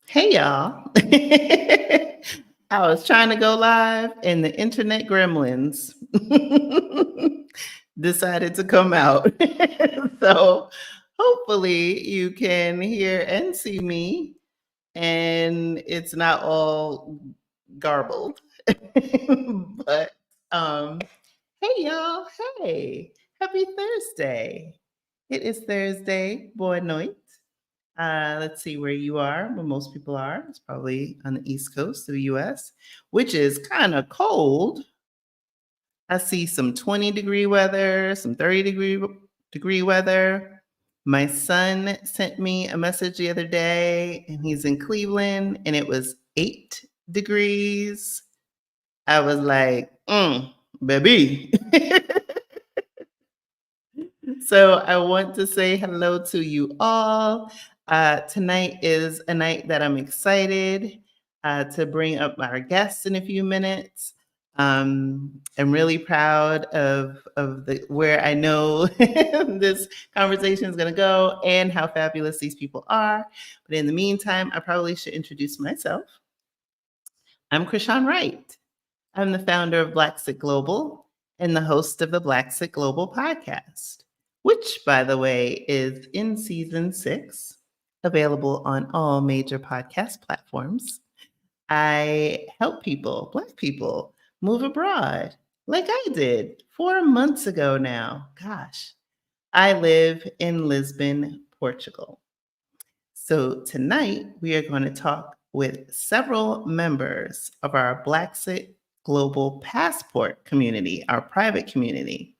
Hey y'all. I was trying to go live and the internet gremlins decided to come out. So hopefully you can hear and see me and it's not all garbled. But um hey y'all, hey. Happy Thursday. It is Thursday, boa noite. Let's see where you are, where most people are. It's probably on the East Coast of the US, which is kind of cold. I see some 20-degree weather, some 30-degree weather. My son sent me a message the other day, and he's in Cleveland, and it was 8 degrees. I was like, baby. So I want to say hello to you all. Tonight is a night that I'm excited to bring up our guests in a few minutes. I'm really proud of the where I know this conversation is going to go and how fabulous these people are. But in the meantime, I probably should introduce myself. I'm Krishan Wright. I'm the founder of Blaxit Global and the host of the Blaxit Global podcast, which, by the way, is in season 6, available on all major podcast platforms. I help people, Black people, move abroad like I did 4 months ago now. Gosh, I live in Lisbon, Portugal. So tonight we are going to talk with several members of our Blaxit Global Passport community, our private community.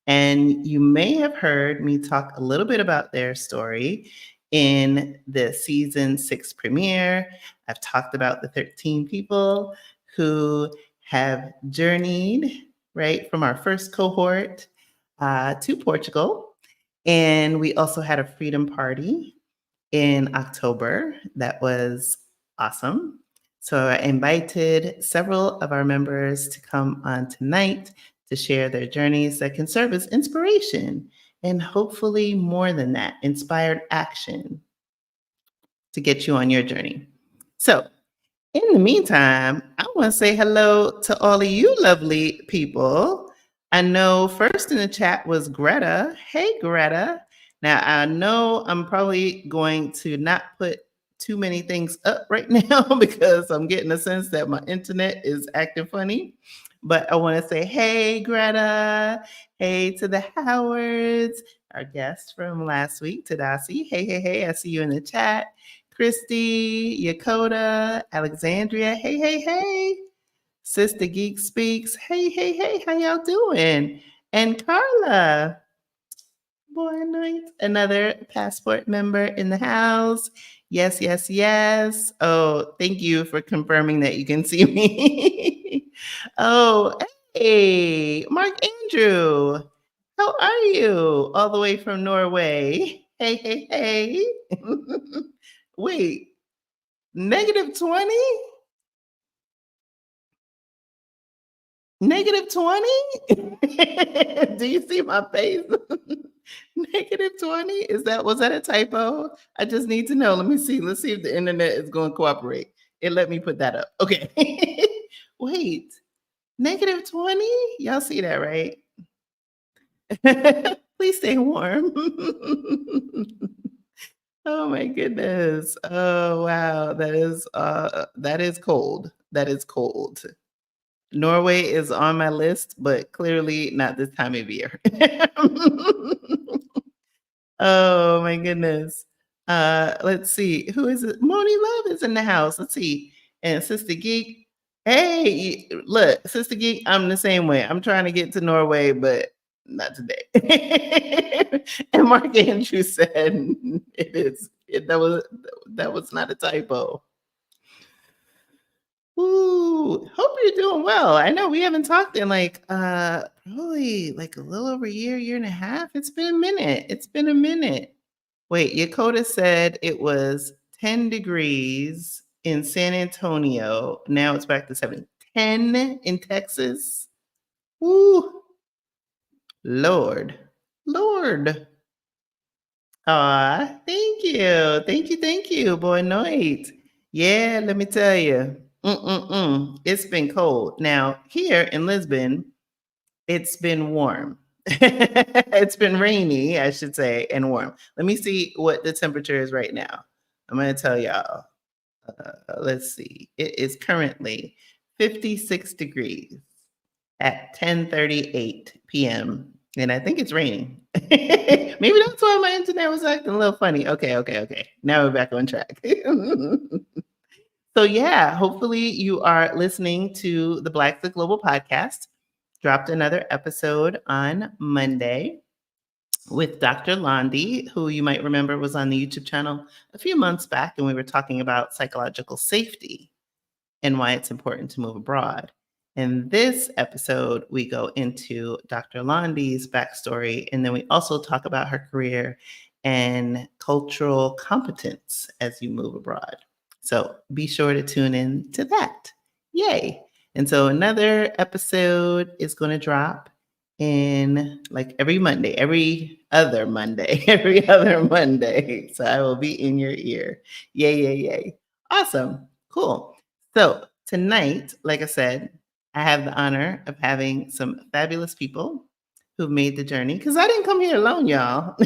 And you may have heard me talk a little bit about their story in the season 6 premiere. I've talked about the 13 people who have journeyed, right, from our first cohort to Portugal. And we also had a freedom party in October. That was awesome. So I invited several of our members to come on tonight to share their journeys that can serve as inspiration and hopefully more than that, inspired action to get you on your journey. So in the meantime, I want to say hello to all of you lovely people. I know first in the chat was Greta. Hey, Greta. Now, I know I'm probably going to not put too many things up right now because I'm getting a sense that my internet is acting funny. But I want to say, hey, Greta. Hey to the Howards, our guest from last week, Tadasi. Hey, hey, hey. I see you in the chat. Christy, Yakota, Alexandria. Hey, hey, hey. Sister Geek Speaks. Hey, hey, hey. How y'all doing? And Carla. Boy night. Another passport member in the house. Yes, yes, yes. Oh, thank you for confirming that you can see me. Oh, hey, Mark Andrew. How are you? All the way from Norway. Hey, hey, hey. Wait, -20? -20? Do you see my face? -20? Was that a typo? I just need to know. Let me see. Let's see if the internet is going to cooperate. It let me put that up. Okay. Wait, -20? Y'all see that, right? Please stay warm. Oh my goodness. Oh wow. That is cold. That is cold. Norway is on my list, but clearly not this time of year. Oh my goodness. Let's see. Who is it? Moni Love is in the house. Let's see. And Sister Geek. Hey, look, Sister Geek, I'm the same way. I'm trying to get to Norway, but not today. And Mark Andrew said it is. That was not a typo. Ooh, hope you're doing well. I know we haven't talked in like probably like a little over a year and a half. It's been a minute. It's been a minute. Wait, Yakota said it was 10 degrees in San Antonio. Now it's back to 70. 10 in Texas. Ooh, Lord. Lord. Aw, thank you. Thank you. Thank you. Boy, night. Yeah, let me tell you. It's been cold. Now, here in Lisbon, it's been warm. It's been rainy, I should say, and warm. Let me see what the temperature is right now. I'm going to tell y'all. Let's see. It is currently 56 degrees at 10:38 p.m. And I think it's raining. Maybe that's why my internet was acting a little funny. Okay. Now we're back on track. So yeah, hopefully you are listening to the Blaxit Global podcast. Dropped another episode on Monday with Dr. Londi, who you might remember was on the YouTube channel a few months back, and we were talking about psychological safety and why it's important to move abroad. In this episode, we go into Dr. Londi's backstory, and then we also talk about her career and cultural competence as you move abroad. So be sure to tune in to that. Yay. And so another episode is going to drop in like every Monday, every other Monday, every other Monday. So I will be in your ear. Yay. Awesome. Cool. So tonight, like I said, I have the honor of having some fabulous people who've made the journey because I didn't come here alone, y'all.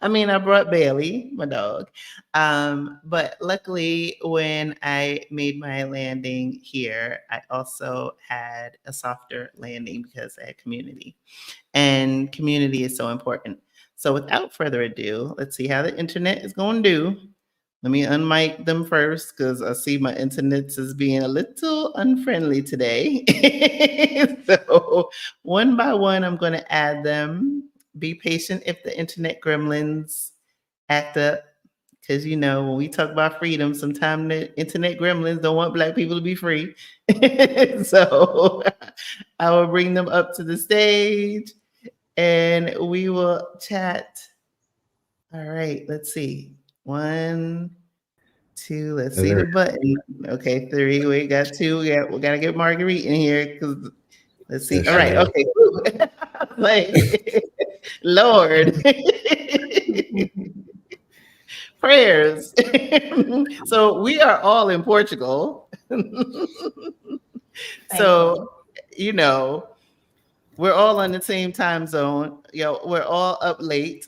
I mean, I brought Bailey, my dog. But luckily, when I made my landing here, I also had a softer landing because I had community. And community is so important. So without further ado, let's see how the internet is going to do. Let me unmic them first because I see my internet is being a little unfriendly today. So one by one, I'm going to add them. Be patient if the internet gremlins act up. Because, you know, when we talk about freedom, sometimes the internet gremlins don't want Black people to be free. So I will bring them up to the stage and we will chat. All right, let's see. 1, 2, let's see the button. Okay, 3, we got 2. We got to get Marguerite in here because let's see. All right, okay. Like, Lord. Prayers. So we are all in Portugal. So, you know, we're all on the same time zone. You know, we're all up late.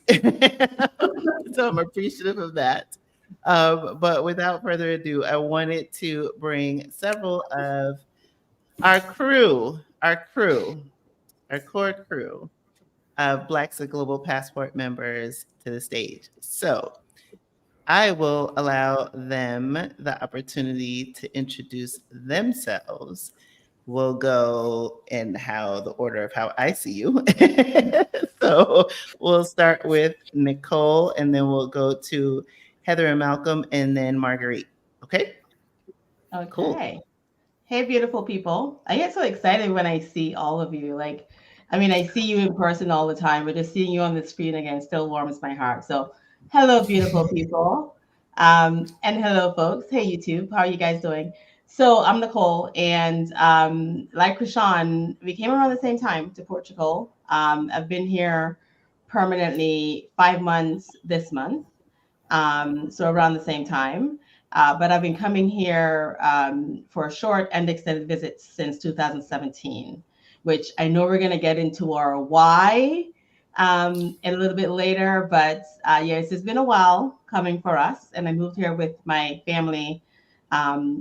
So I'm appreciative of that. But without further ado, I wanted to bring several of our core crew of Blaxit Global Passport members to the stage. So I will allow them the opportunity to introduce themselves. We'll go in the order of how I see you. So we'll start with Nicole, and then we'll go to Heather and Malcolm, and then Marguerite. Okay? Okay. Cool. Hey, beautiful people. I get so excited when I see all of you. I mean, I see you in person all the time, but just seeing you on the screen again still warms my heart. So, hello, beautiful people. And hello, folks. Hey, YouTube. How are you guys doing? So, I'm Nicole, and like Krishan, we came around the same time to Portugal. I've been here permanently 5 months this month, so around the same time. But I've been coming here for a short and extended visit since 2017, which I know we're going to get into our why a little bit later. But yes, it's been a while coming for us. And I moved here with my family,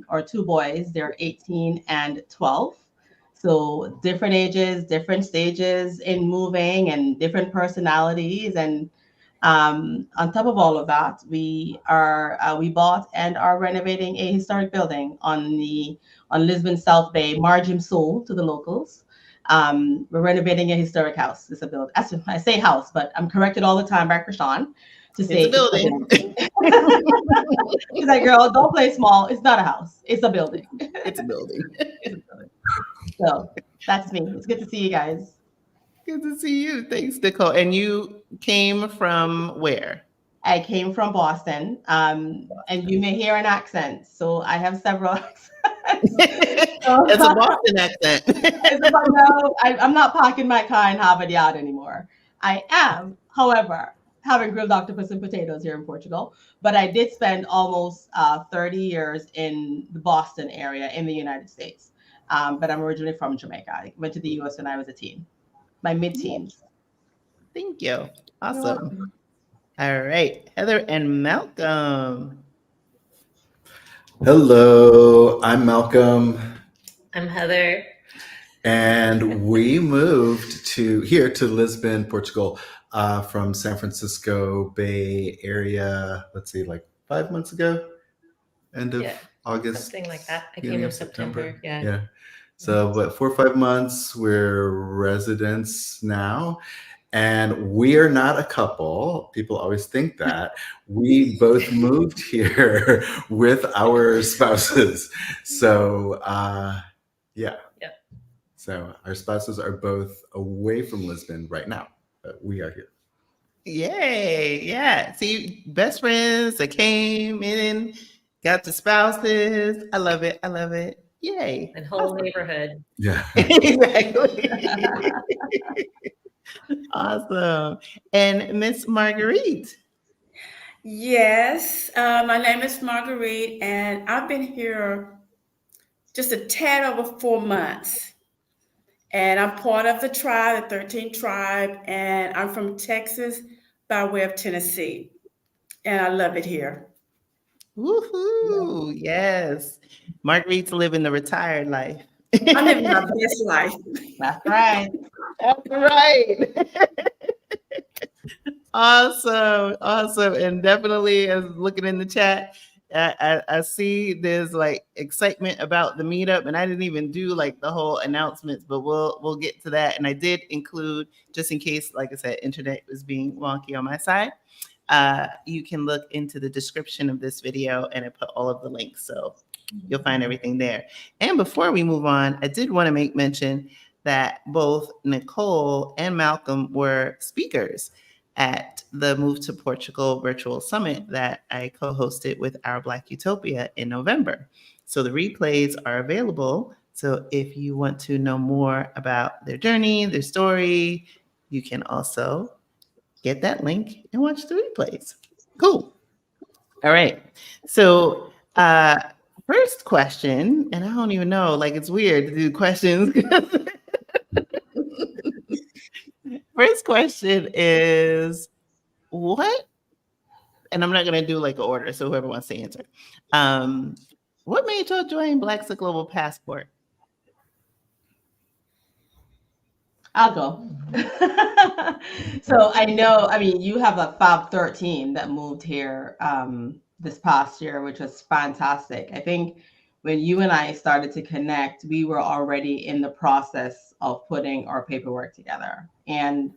or two boys. They're 18 and 12. So different ages, different stages in moving, and different personalities. And on top of all of that, we bought and are renovating a historic building on Lisbon South Bay, Margim Sul to the locals. We're renovating a historic house. It's a building. I say house, but I'm corrected all the time by Krishan to say It's a it's a building. building. She's like, girl, don't play small. It's not a house. It's a building. It's a building. It's a building. So that's me. It's good to see you guys. Good to see you. Thanks, Nicole. And you came from where? I came from Boston, and you may hear an accent. So I have several accents. So, It's a Boston accent. no, I'm not parking my car in Harvard Yard anymore. I am, however, having grilled octopus and potatoes here in Portugal. But I did spend almost 30 years in the Boston area in the United States. But I'm originally from Jamaica. I went to the US when I was a teen, my mid-teens. Thank you. You're Awesome. welcome. All right, Heather and Malcolm. Hello, I'm Malcolm, I'm Heather. and we moved to Lisbon, Portugal, from San Francisco Bay Area. Let's see, like 5 months ago, end of August, something like that. I beginning came in of September. Yeah. Yeah. So, but 4 or 5 months, we're residents now. And we are not a couple. People always think that. We both moved here with our spouses. So, yeah. So our spouses are both away from Lisbon right now, but we are here. Yay. Yeah. See, best friends that came in, got the spouses. I love it. I love it. Yay. And whole neighborhood. Yeah. Exactly. Awesome. And Miss Marguerite. Yes, my name is Marguerite, and I've been here just a tad over 4 months. And I'm part of the tribe, the 13th tribe, and I'm from Texas by way of Tennessee. And I love it here. Woohoo. Yes. Marguerite's living the retired life. I'm living my best life. That's right. That's right. Awesome. Awesome. And definitely, as looking in the chat, I see there's like excitement about the meetup, and I didn't even do like the whole announcements, but we'll get to that. And I did include, just in case, like I said, internet was being wonky on my side. You can look into the description of this video, and I put all of the links, so you'll find everything there. And before we move on, I did want to make mention that both Nicole and Malcolm were speakers at the Move to Portugal virtual summit that I co-hosted with Our Black Utopia in November. So the replays are available. So if you want to know more about their journey, their story, you can also get that link and watch the replays. Cool. All right. So first question, and I don't even know, like it's weird to do questions. First question is what, and I'm not going to do like an order, so whoever wants to answer. What made y'all join Blaxit Global Passport? I'll go. So I know, I mean, you have a Fab 13 that moved here this past year, which was fantastic. I think when you and I started to connect, we were already in the process of putting our paperwork together. And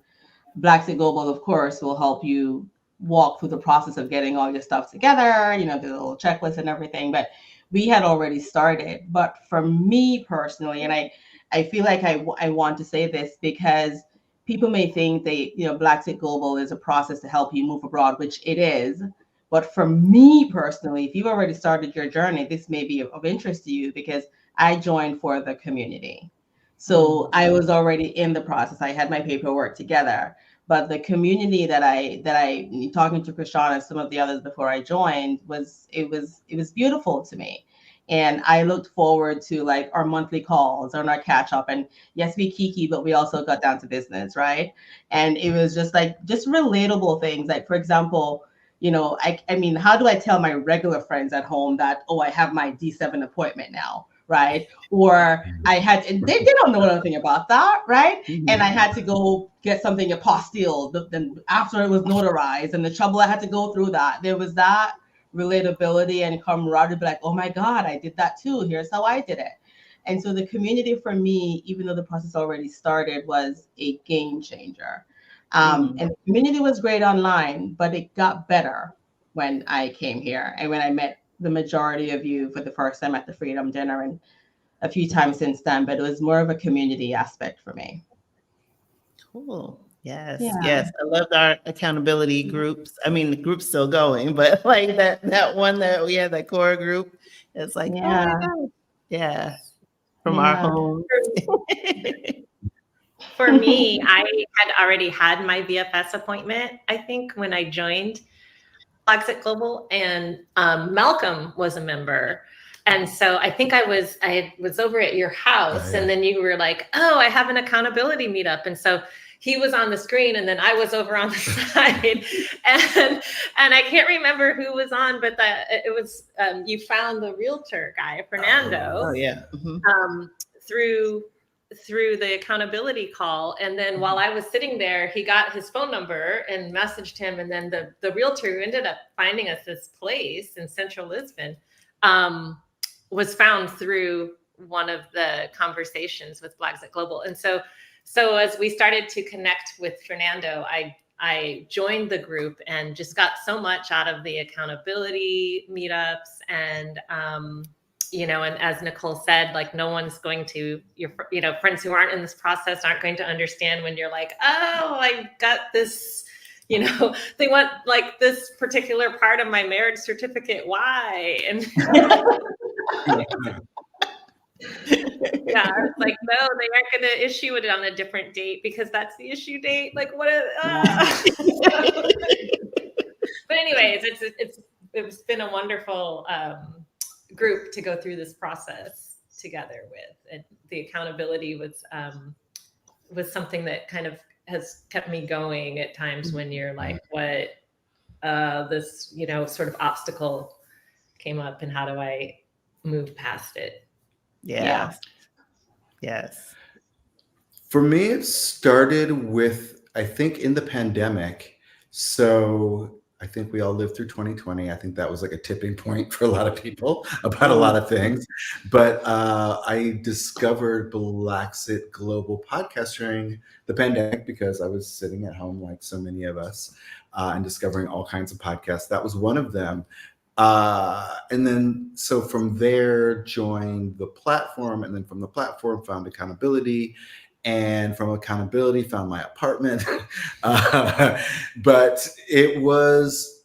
Blaxit Global, of course, will help you walk through the process of getting all your stuff together, you know, the little checklist and everything. But we had already started. But for me personally, and I feel like I want to say this because people may think they, you know, Blaxit Global is a process to help you move abroad, which it is. But for me personally, if you've already started your journey, this may be of interest to you because I joined for the community. So I was already in the process. I had my paperwork together, but the community that I talking to Krishan and some of the others before I joined was beautiful to me. And I looked forward to like our monthly calls on our catch up. And yes, we kiki, but we also got down to business, right? And it was just relatable things. Like, for example, you know, I mean, how do I tell my regular friends at home that, oh, I have my D7 appointment now, right? Or I had, they don't know anything about that, right? And I had to go get something apostilled, then after it was notarized, and the trouble I had to go through that. There was that relatability and camaraderie, be like, oh my God, I did that too. Here's how I did it. And so the community for me, even though the process already started, was a game changer. And the community was great online, but it got better when I came here and when I met the majority of you for the first time at the Freedom Dinner and a few times since then, but it was more of a community aspect for me. Cool. Yes. Yeah. Yes. I loved our accountability groups. I mean, the group's still going, but like that one that we had, that core group, it's like, oh my God. Yeah. From our home. for me, I had already had my VFS appointment, I think, when I joined Blaxit Global, and Malcolm was a member. And so I think I was over at your house, and then you were like, oh, I have an accountability meetup. And so he was on the screen, and then I was over on the side, and I can't remember who was on, but it was you found the realtor guy, Fernando. Oh yeah. Through the accountability call. And then while I was sitting there, he got his phone number and messaged him. And then the realtor who ended up finding us this place in central Lisbon was found through one of the conversations with Blaxit Global. And so as we started to connect with Fernando, I joined the group and just got so much out of the accountability meetups. And and as Nicole said, like, no one's going to, your friends who aren't in this process aren't going to understand when you're like, oh, I got this, they want like this particular part of my marriage certificate. Why? And yeah, it's like, no, they aren't going to issue it on a different date because that's the issue date. Like, what? But anyways, it's been a wonderful group to go through this process together with, and the accountability was something that kind of has kept me going at times when you're like, what this sort of obstacle came up, and how do I move past it? Yes. For me, it started with, I think, in the pandemic. So I think we all lived through 2020. I think that was like a tipping point for a lot of people about a lot of things. But I discovered Blaxit Global Podcast during the pandemic because I was sitting at home like so many of us and discovering all kinds of podcasts. That was one of them. And then, so from there, joined the platform, and then from the platform, found accountability, and from accountability, found my apartment. But it was,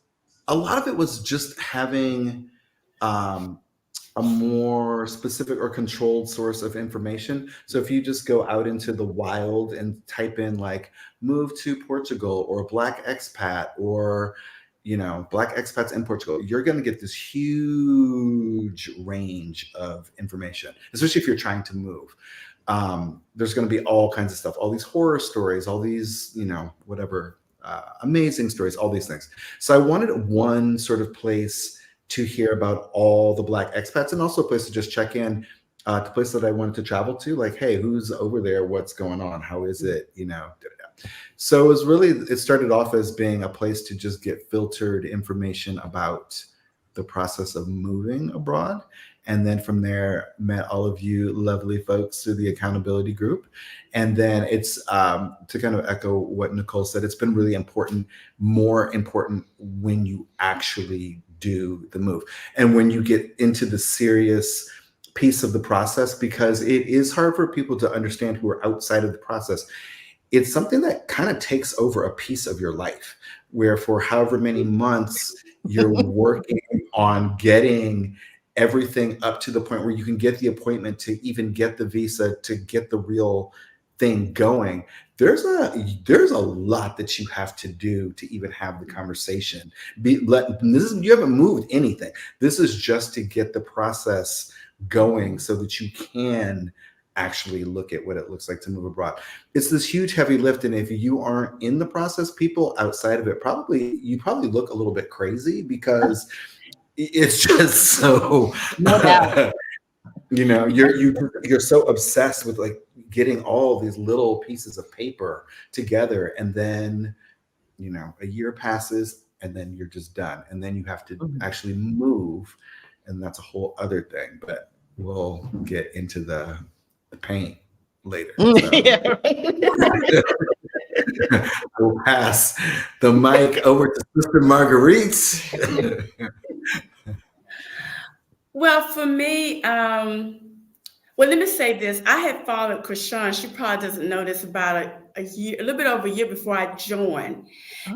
a lot of it was just having a more specific or controlled source of information. So if you just go out into the wild and type in like move to Portugal or Black expat or Black expats in Portugal, you're going to get this huge range of information, especially if you're trying to move. There's going to be all kinds of stuff, all these horror stories, all these, whatever, amazing stories, all these things. So I wanted one sort of place to hear about all the Black expats, and also a place to just check in to places that I wanted to travel to, like, hey, who's over there? What's going on? How is it? So it started off as being a place to just get filtered information about the process of moving abroad. And then from there, met all of you lovely folks through the accountability group. And then it's to kind of echo what Nicole said, it's been really important, more important when you actually do the move. And when you get into the serious piece of the process, because it is hard for people to understand who are outside of the process. It's something that kind of takes over a piece of your life, where for however many months you're working on getting everything up to the point where you can get the appointment, to even get the visa, to get the real thing going. There's a lot that you have to do to even have the conversation. You haven't moved anything. This is just to get the process going so that you can actually look at what it looks like to move abroad. It's this huge heavy lift, and if you aren't in the process, people outside of it you probably look a little bit crazy, because it's just so No doubt. you're so obsessed with like getting all these little pieces of paper together, and then a year passes, and then you're just done, and then you have to actually move, and that's a whole other thing. But we'll get into the paint later. So. Yeah, We'll pass the mic over to Sister Marguerite. Well, for me, let me say this. I had followed Krishan. She probably doesn't know this, about a year, a little bit over a year before I joined.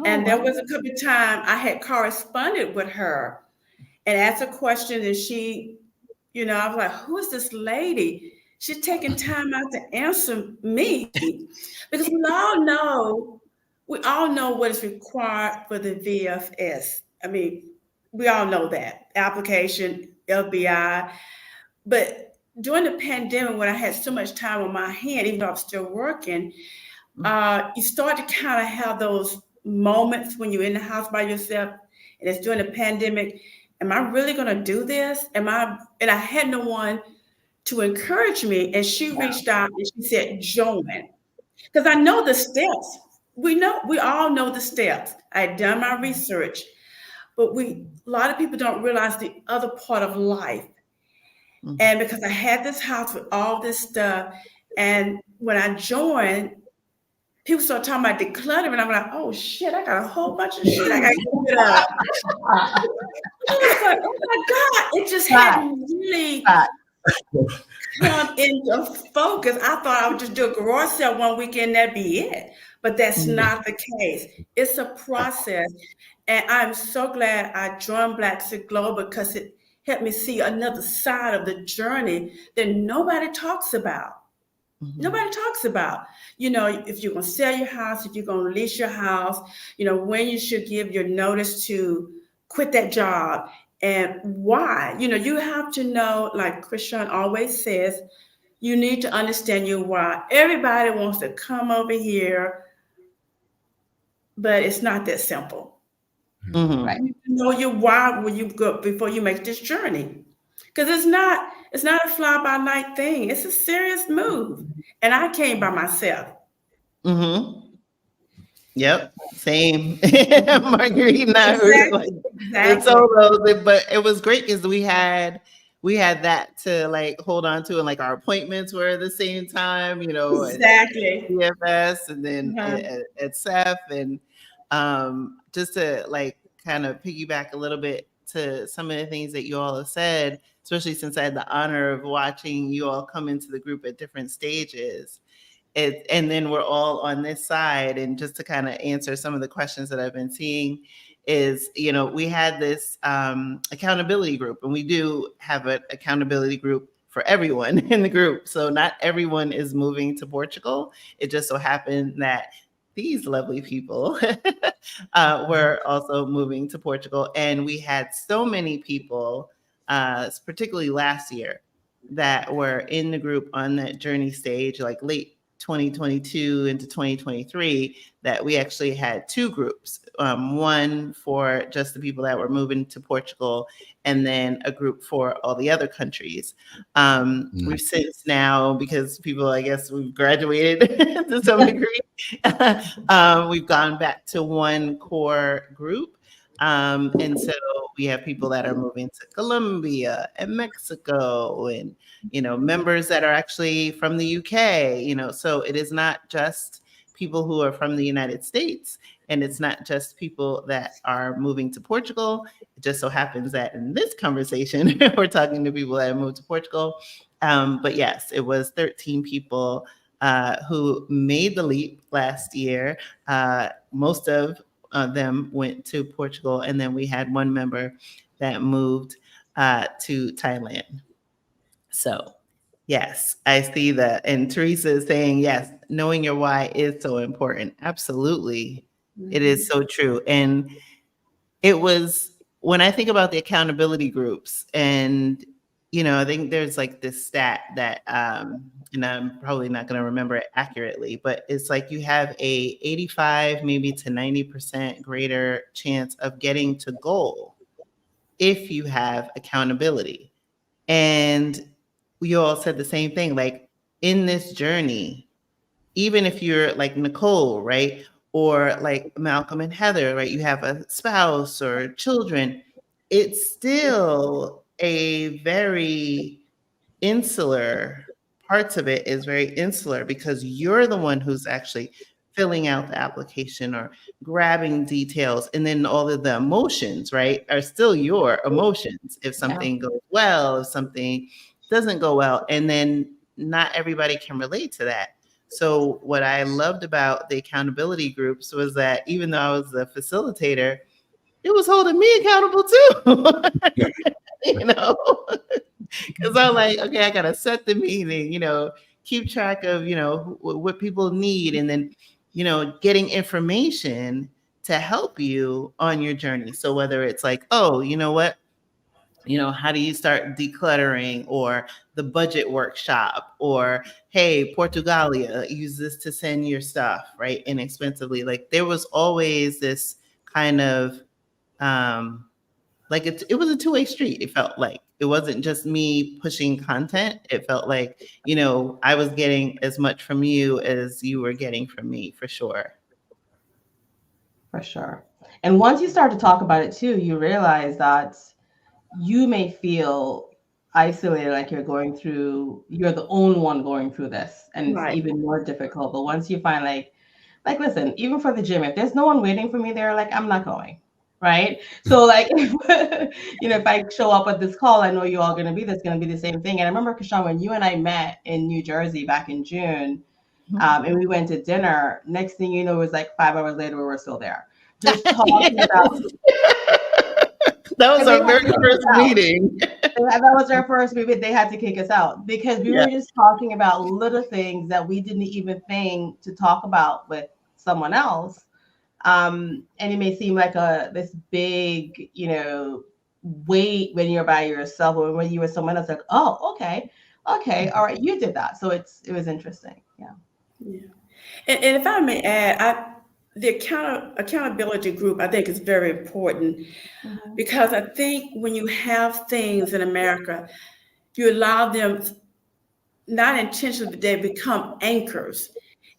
And there was a couple of times I had corresponded with her and asked her questions, and she, I was like, who is this lady? she's taking time out to answer me, because we all know what is required for the VFS. I mean, we all know that application, LBI, but during the pandemic, when I had so much time on my hand, even though I'm still working, you start to kind of have those moments when you're in the house by yourself, and it's during the pandemic. Am I really going to do this? And I had no one to encourage me. And she reached out and she said, join. Because I know the steps. We all know the steps. I had done my research, but a lot of people don't realize the other part of life. And because I had this house with all this stuff, and when I joined, people start talking about decluttering, and I'm like, oh shit, I got a whole bunch of shit I got to get rid of. I was like, oh my God, it just hadn't really come into focus. I thought I would just do a garage sale one weekend, that'd be it. But that's not the case. It's a process. And I'm so glad I joined Blaxit Global, because it helped me see another side of the journey that nobody talks about. Nobody talks about, if you're going to sell your house, if you're going to lease your house, when you should give your notice to quit that job and why. You have to know, like Christian always says, you need to understand your why. Everybody wants to come over here, but it's not that simple. Right? You know your why when you go before you make this journey, because it's not a fly by night thing. It's a serious move, and I came by myself. Yep, same. Marguerite and I were like solos, but it was great because we had that to like hold on to, and like our appointments were at the same time, exactly. At CFS and then at CEF, and just to like kind of piggyback a little bit to some of the things that you all have said, especially since I had the honor of watching you all come into the group at different stages. And then we're all on this side. And just to kind of answer some of the questions that I've been seeing is, we had this accountability group, and we do have an accountability group for everyone in the group. So not everyone is moving to Portugal. It just so happened that these lovely people were also moving to Portugal. And we had so many people, particularly last year, that were in the group on that journey stage, like late 2022 into 2023, that we actually had two groups, one for just the people that were moving to Portugal, and then a group for all the other countries. We've since now, because people, I guess, we've graduated to some degree, we've gone back to one core group. And so we have people that are moving to Colombia and Mexico, and members that are actually from the UK, so it is not just people who are from the United States, and it's not just people that are moving to Portugal. It just so happens that in this conversation, we're talking to people that moved to Portugal. But yes, it was 13 people who made the leap last year. Most of them went to Portugal, and then we had one member that moved to Thailand. So yes, I see that. And Teresa is saying, yes, knowing your why is so important. Absolutely. It is so true. And it was, when I think about the accountability groups, and, I think there's like this stat that, and I'm probably not going to remember it accurately, but it's like you have a 85, maybe to 90% greater chance of getting to goal if you have accountability. And we all said the same thing, like in this journey, even if you're like Nicole, right? Or like Malcolm and Heather, right? You have a spouse or children. It's still a very insular, parts of it is very insular, because you're the one who's actually filling out the application or grabbing details. And then all of the emotions, right, are still your emotions. If something goes well, if something doesn't go well, and then not everybody can relate to that. So what I loved about the accountability groups was that even though I was the facilitator, it was holding me accountable too. Because I'm like, okay, I gotta set the meeting, keep track of, what people need, and then, getting information to help you on your journey. So whether it's like, oh, you know what, how do you start decluttering, or the budget workshop, or hey, Portugalia, use this to send your stuff, right? Inexpensively. Like there was always this kind of, like it was a two-way street. It felt like it wasn't just me pushing content. It felt like, I was getting as much from you as you were getting from me, for sure. For sure. And once you start to talk about it too, you realize that you may feel isolated, like you're the only one going through this, and it's even more difficult. But once you find like listen, even for the gym, if there's no one waiting for me there, like I'm not going, right? So like, if I show up at this call, I know you all going to be, that's going to be the same thing. And I remember, Kashawn, when you and I met in New Jersey back in June, and we went to dinner, next thing you know, it was like 5 hours later, we were still there. Just talking about... That was our very first meeting. That was our first meeting. They had to kick us out because we were just talking about little things that we didn't even think to talk about with someone else. And it may seem like this big, weight when you're by yourself, or when you were someone else, like, oh, okay, all right, you did that. So it was interesting. Yeah. And if I may add, the accountability group, I think, is very important, because I think when you have things in America, you allow them, not intentionally, but they become anchors.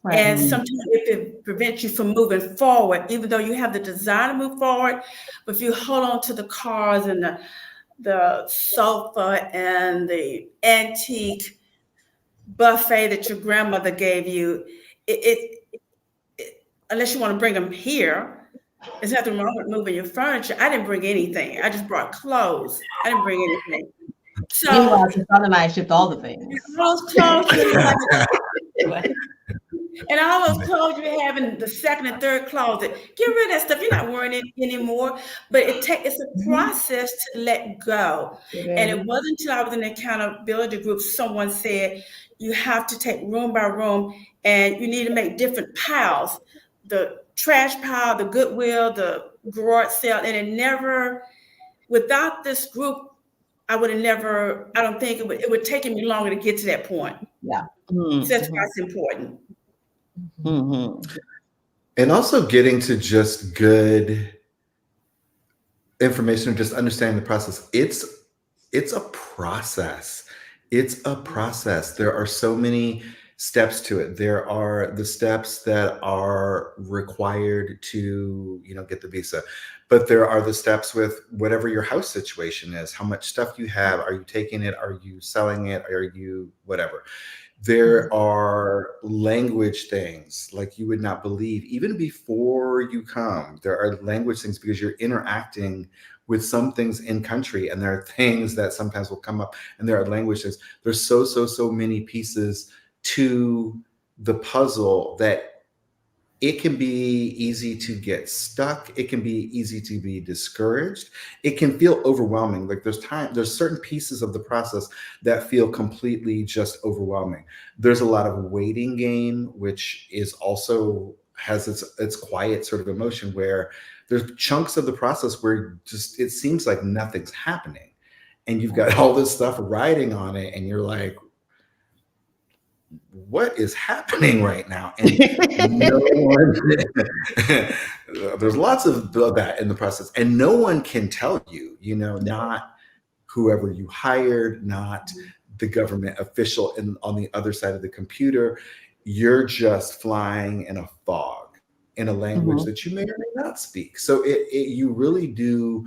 Right. And sometimes it prevents you from moving forward, even though you have the desire to move forward. But if you hold on to the cars and the sofa and the antique buffet that your grandmother gave you, unless you want to bring them here, there's nothing wrong with moving your furniture. I didn't bring anything. I just brought clothes. I didn't bring anything. So meanwhile, Kashawn and I shipped all the things. Those clothes, and all those clothes you have in the second and third closet, get rid of that stuff. You're not wearing it anymore. But it's a process to let go. And it wasn't until I was in the accountability group, someone said, you have to take room by room, and you need to make different piles. The trash pile, the Goodwill, the garage sale, and it never, without this group, I would have never, I don't think it would take me longer to get to that point. Yeah. So that's why it's important. And also getting to just good information, just understanding the process. It's a process. It's a process. There are so many steps to it. There are the steps that are required to, get the visa, but there are the steps with whatever your house situation is, how much stuff you have. Are you taking it? Are you selling it? Are you whatever? There are language things like you would not believe, even before you come. There are language things because you're interacting with some things in country, and there are things that sometimes will come up, and there are language things. There's so many pieces to the puzzle that it can be easy to get stuck. It can be easy to be discouraged. It can feel overwhelming. Like there's certain pieces of the process that feel completely just overwhelming. There's a lot of waiting game, which is also has its quiet sort of emotion, where there's chunks of the process where just it seems like nothing's happening, and you've got all this stuff riding on it, and you're like, what is happening right now? And there's lots of that in the process, and no one can tell you, not whoever you hired, not the government official on the other side of the computer. You're just flying in a fog in a language that you may or may not speak. So you really do.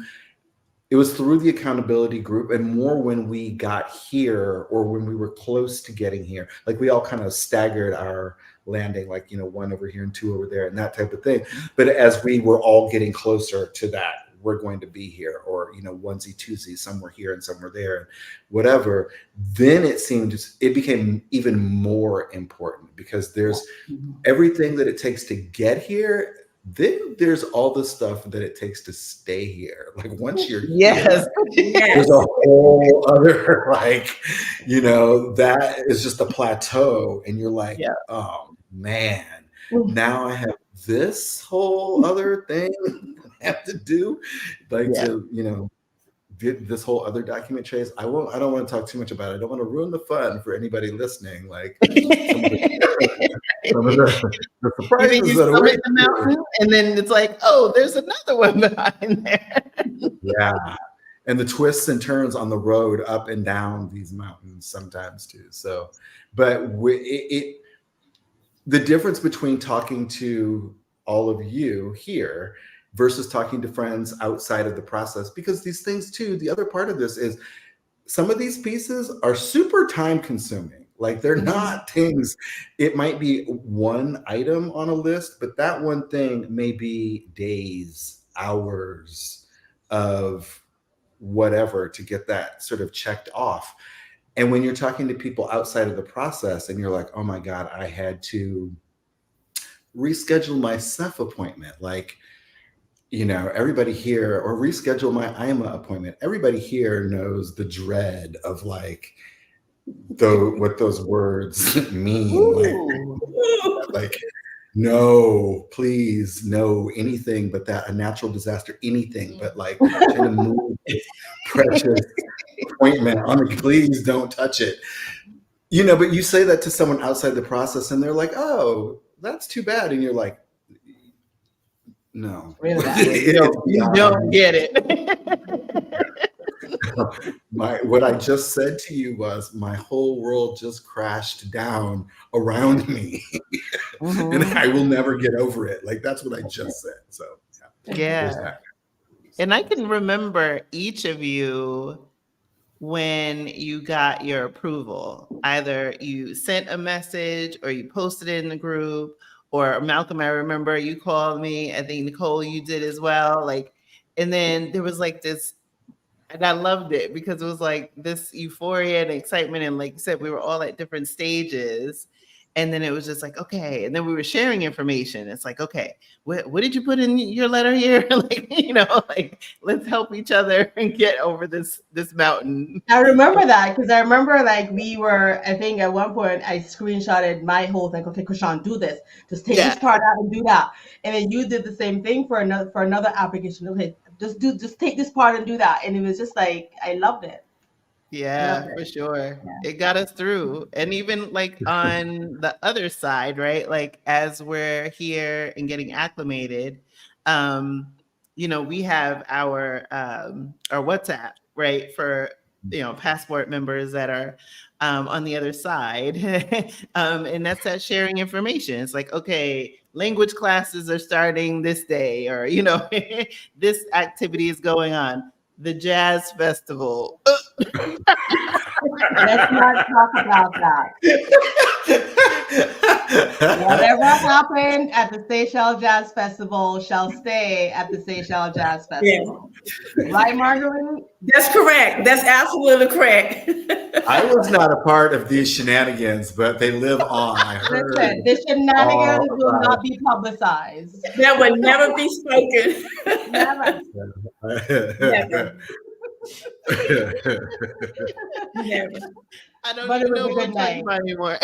It was through the accountability group, and more when we got here, or when we were close to getting here. Like we all kind of staggered our landing, like, one over here and two over there and that type of thing. But as we were all getting closer to that, we're going to be here, or, onesie, twosie, somewhere here and somewhere there, and whatever, then it became even more important, because there's everything that it takes to get here Then there's all the stuff that it takes to stay here. Like once you're Yes. here, there's a whole other that is just a plateau, and you're like, oh man, now I have this whole other thing I have to do, to get this whole other document trace. I don't want to talk too much about it. I don't want to ruin the fun for anybody listening. Like some of the surprises you that are summit the mountain, and then it's like, oh, there's another one behind there. Yeah. And the twists and turns on the road up and down these mountains sometimes too. So, but the difference between talking to all of you here versus talking to friends outside of the process, because these things too, the other part of this is some of these pieces are super time consuming. Like they're not things, it might be one item on a list, but that one thing may be days, hours of whatever to get that sort of checked off. And when you're talking to people outside of the process and you're like, oh my God, I had to reschedule my CEF appointment. Like, everybody here, or reschedule my IMA appointment. Everybody here knows the dread of like, what those words mean. Like, no, please, no, anything but that, a natural disaster, anything but like trying to move this precious appointment on it. Please don't touch it. But you say that to someone outside the process and they're like, oh, that's too bad. And you're like, no. Really? You don't get it. What I just said to you was my whole world just crashed down around me. And I will never get over it. Like that's what I just said. So yeah. And I can remember each of you when you got your approval. Either you sent a message or you posted it in the group, or Malcolm, I remember you called me. I think Nicole, you did as well. Like, and then there was like this, and I loved it because it was like this euphoria and excitement. And like you said, we were all at different stages. And then it was just like, okay. And then we were sharing information. It's like, okay, what did you put in your letter here? Like, let's help each other and get over this mountain. I remember that because I remember like I think at one point I screenshotted my whole thing. Okay, Krishan, do this. Just take this part out and do that. And then you did the same thing for another application. Okay, just take this part and do that. And it was just like, I loved it. Yeah, for sure. Yeah. It got us through. And even like on the other side, right? Like as we're here and getting acclimated, we have our WhatsApp, right? For, passport members that are on the other side. And that's that sharing information. It's like, okay, language classes are starting this day, or, this activity is going on. The jazz festival. Let's not talk about that. Whatever happened at the Seychelles Jazz Festival shall stay at the Seychelles Jazz Festival. Yeah. Right, Margarette? That's correct. That's absolutely correct. I was not a part of these shenanigans, but they live on. I heard. Listen, the shenanigans will not be publicized. That would never be spoken. Never. Never. Never. I don't even know what I'm talking about anymore.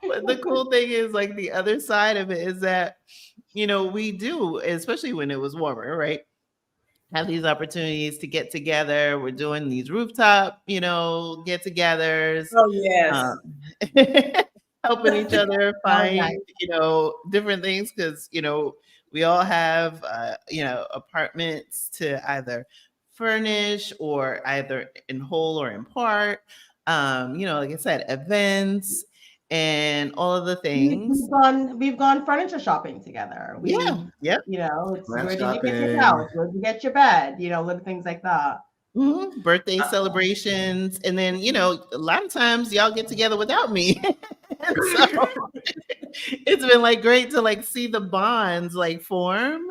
But the cool thing is, like, the other side of it is that, we do, especially when it was warmer, right? Have these opportunities to get together. We're doing these rooftop, get-togethers. Oh, yes. Helping each other find, different things because, we all have, apartments to either furnish or either in whole or in part. Like I said, events and all of the things. We've gone furniture shopping together. It's where did you get your couch? Where did you get your bed? Little things like that. Mm-hmm. Birthday celebrations. And then, a lot of times y'all get together without me. So it's been like great to like see the bonds like form.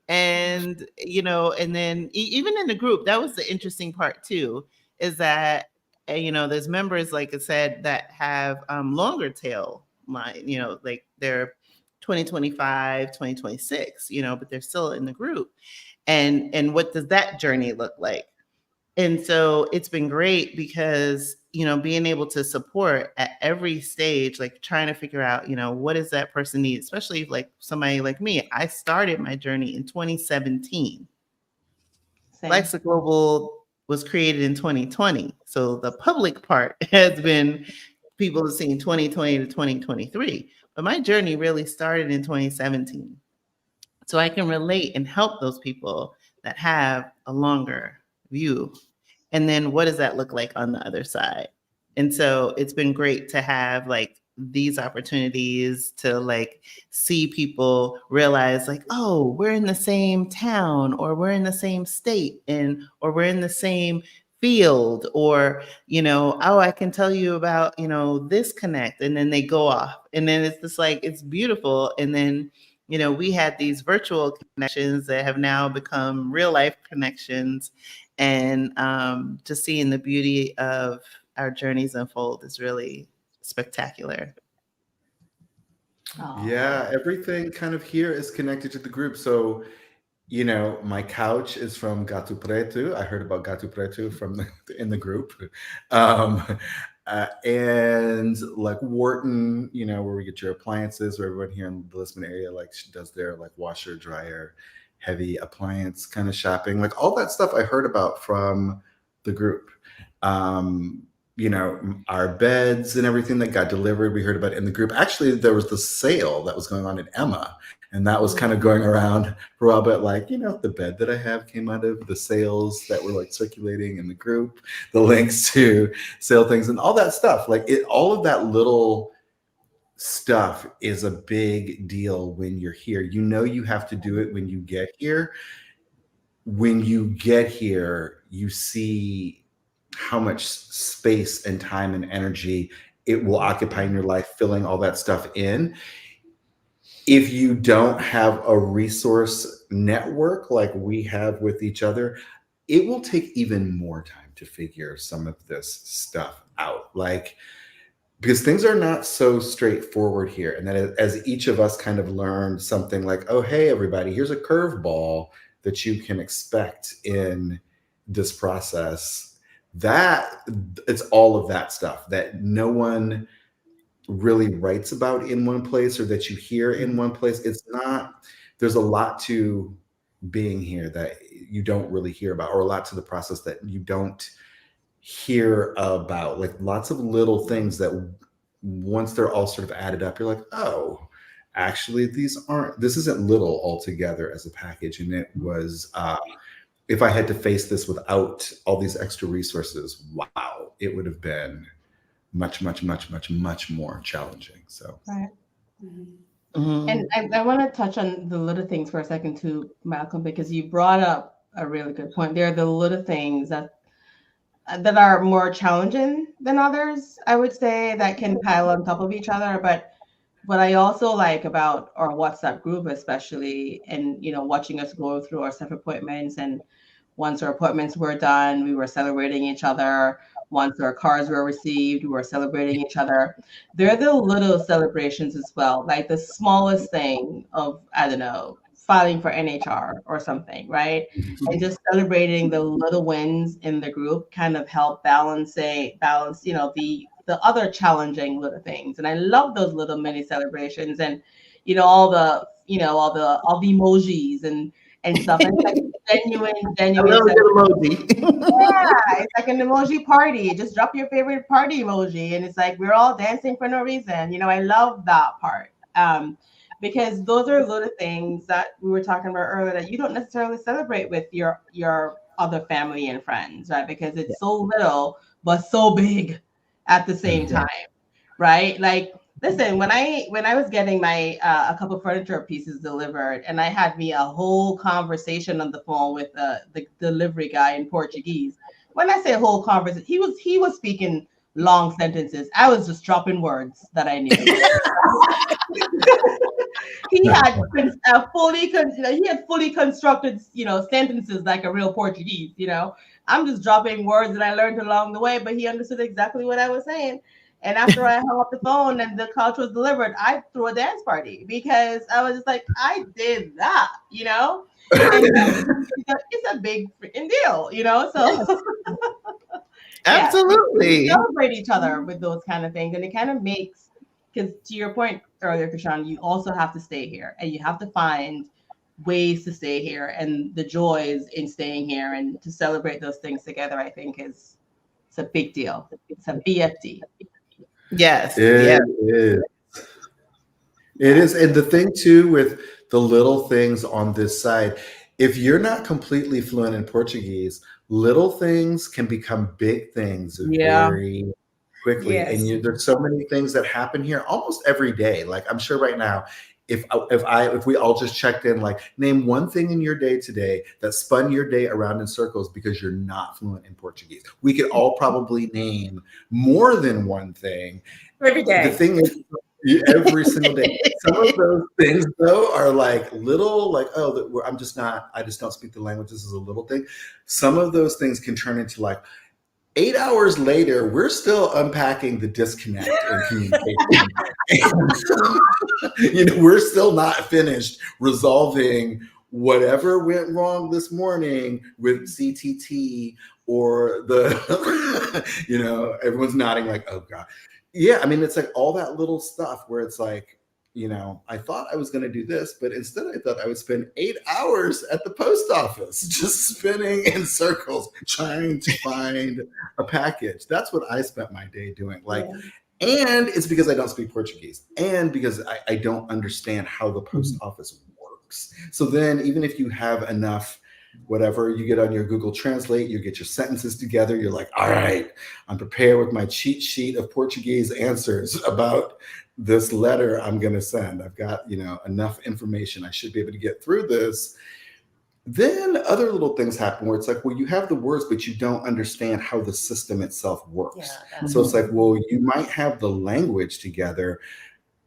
And, and then even in the group, that was the interesting part too, is that, there's members, like I said, that have longer tail line, like they're 2025, 2026, but they're still in the group. And what does that journey look like? And so it's been great because, being able to support at every stage, like trying to figure out, what does that person need, especially like somebody like me. I started my journey in 2017. Same. Blaxit Global was created in 2020. So the public part has been people have seen 2020 to 2023. But my journey really started in 2017. So I can relate and help those people that have a longer view. And then what does that look like on the other side? And so it's been great to have like these opportunities to like see people realize like, oh, we're in the same town, or we're in the same state, or we're in the same field, or, oh, I can tell you about, this connect. And then they go off. And then it's just like, it's beautiful. And then, we had these virtual connections that have now become real life connections. And just seeing the beauty of our journeys unfold is really spectacular. Yeah, everything kind of here is connected to the group. So, my couch is from Gato Preto. I heard about Gato Preto in the group. And like Wharton, where we get your appliances, where everyone here in the Lisbon area like does their like washer, dryer, heavy appliance kind of shopping, like all that stuff I heard about from the group. Our beds and everything that got delivered, we heard about in the group. Actually, there was the sale that was going on in Emma, and that was kind of going around for a while, but like, the bed that I have came out of the sales that were like circulating in the group, the links to sale things and all that stuff. Like all of that little stuff is a big deal when you're here. You have to do it when you get here. When you get here, you see how much space and time and energy it will occupy in your life, filling all that stuff in. If you don't have a resource network like we have with each other, it will take even more time to figure some of this stuff out. Like, because things are not so straightforward here. And then as each of us kind of learned something like, oh, hey, everybody, here's a curveball that you can expect in this process. That it's all of that stuff that no one really writes about in one place, or that you hear in one place. It's not, there's a lot to being here that you don't really hear about, or a lot to the process that you don't hear about, like lots of little things that once they're all sort of added up, you're like, oh, actually this isn't little altogether as a package. And it was, if I had to face this without all these extra resources, wow, it would have been much, much, much, much, much more challenging. So, right. Mm-hmm. And I want to touch on the little things for a second too, Malcolm, because you brought up a really good point. There are the little things that are more challenging than others, I would say, that can pile on top of each other. But what I also like about our WhatsApp group, especially, and watching us go through our self-appointments, and once our appointments were done, we were celebrating each other. Once our cars were received, we were celebrating each other. They're the little celebrations as well, like the smallest thing of, I don't know, filing for NHR or something, right? And just celebrating the little wins in the group kind of help balance, the other challenging little things. And I love those little mini celebrations, and all the emojis and stuff. And it's like genuine. I love the emoji. Yeah, it's like an emoji party. Just drop your favorite party emoji, and it's like we're all dancing for no reason. I love that part. Because those are little things that we were talking about earlier that you don't necessarily celebrate with your other family and friends, right? Because it's so little but so big at the same time, right? Like, listen, when I was getting my a couple of furniture pieces delivered, and I had me a whole conversation on the phone with the delivery guy in Portuguese. When I say a whole conversation, he was speaking long sentences. I was just dropping words that I knew. He had fully constructed, sentences like a real Portuguese. I'm just dropping words that I learned along the way, but he understood exactly what I was saying. And after I hung up the phone and the couch was delivered, I threw a dance party because I was just like, I did that, you know? And it's a big freaking deal, you know? So yeah, we Absolutely. celebrate each other with those kind of things. And it kind of makes, because to your point earlier, Krishan, you also have to stay here and you have to find ways to stay here, and the joys in staying here and to celebrate those things together, I think it's a big deal. It's a BFD. Yes. It Yes. is. It is. And the thing too with the little things on this side, if you're not completely fluent in Portuguese, little things can become big things Yeah. very quickly. Yes. And there's so many things that happen here almost every day. Like I'm sure right now, if we all just checked in, like name one thing in your day today that spun your day around in circles because you're not fluent in Portuguese, we could all probably name more than one thing. Every day. The thing is, every single day. Some of those things though are like little, like, oh, I just don't speak the language. This is a little thing. Some of those things can turn into like 8 hours later, we're still unpacking the disconnect in communication. And, we're still not finished resolving whatever went wrong this morning with CTT or everyone's nodding like, oh God. Yeah, I mean, it's like all that little stuff where it's like, I thought I was going to do this, but instead I thought I would spend 8 hours at the post office, just spinning in circles, trying to find a package. That's what I spent my day doing. And it's because I don't speak Portuguese and because I don't understand how the post office works. So then even if you have enough, whatever, you get on your Google Translate, you get your sentences together, you're like, all right, I'm prepared with my cheat sheet of Portuguese answers about this letter I'm going to send. I've got, enough information. I should be able to get through this. Then other little things happen where it's like, well, you have the words, but you don't understand how the system itself works. Yeah, so it's like, well, you might have the language together,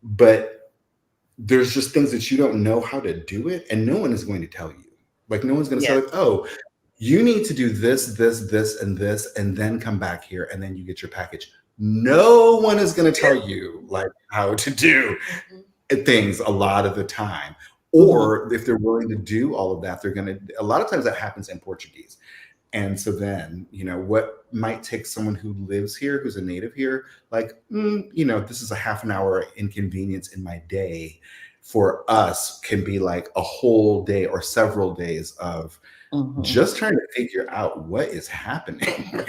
but there's just things that you don't know how to do it. And no one is going to tell you. Like no one's going to say, like, oh, you need to do this, and this, and then come back here, and then you get your package. No one is going to tell you like how to do things a lot of the time. Or if they're willing to do all of that, a lot of times that happens in Portuguese. And so then, what might take someone who lives here, who's a native here, like, this is a half an hour inconvenience in my day, for us can be like a whole day or several days of just trying to figure out what is happening,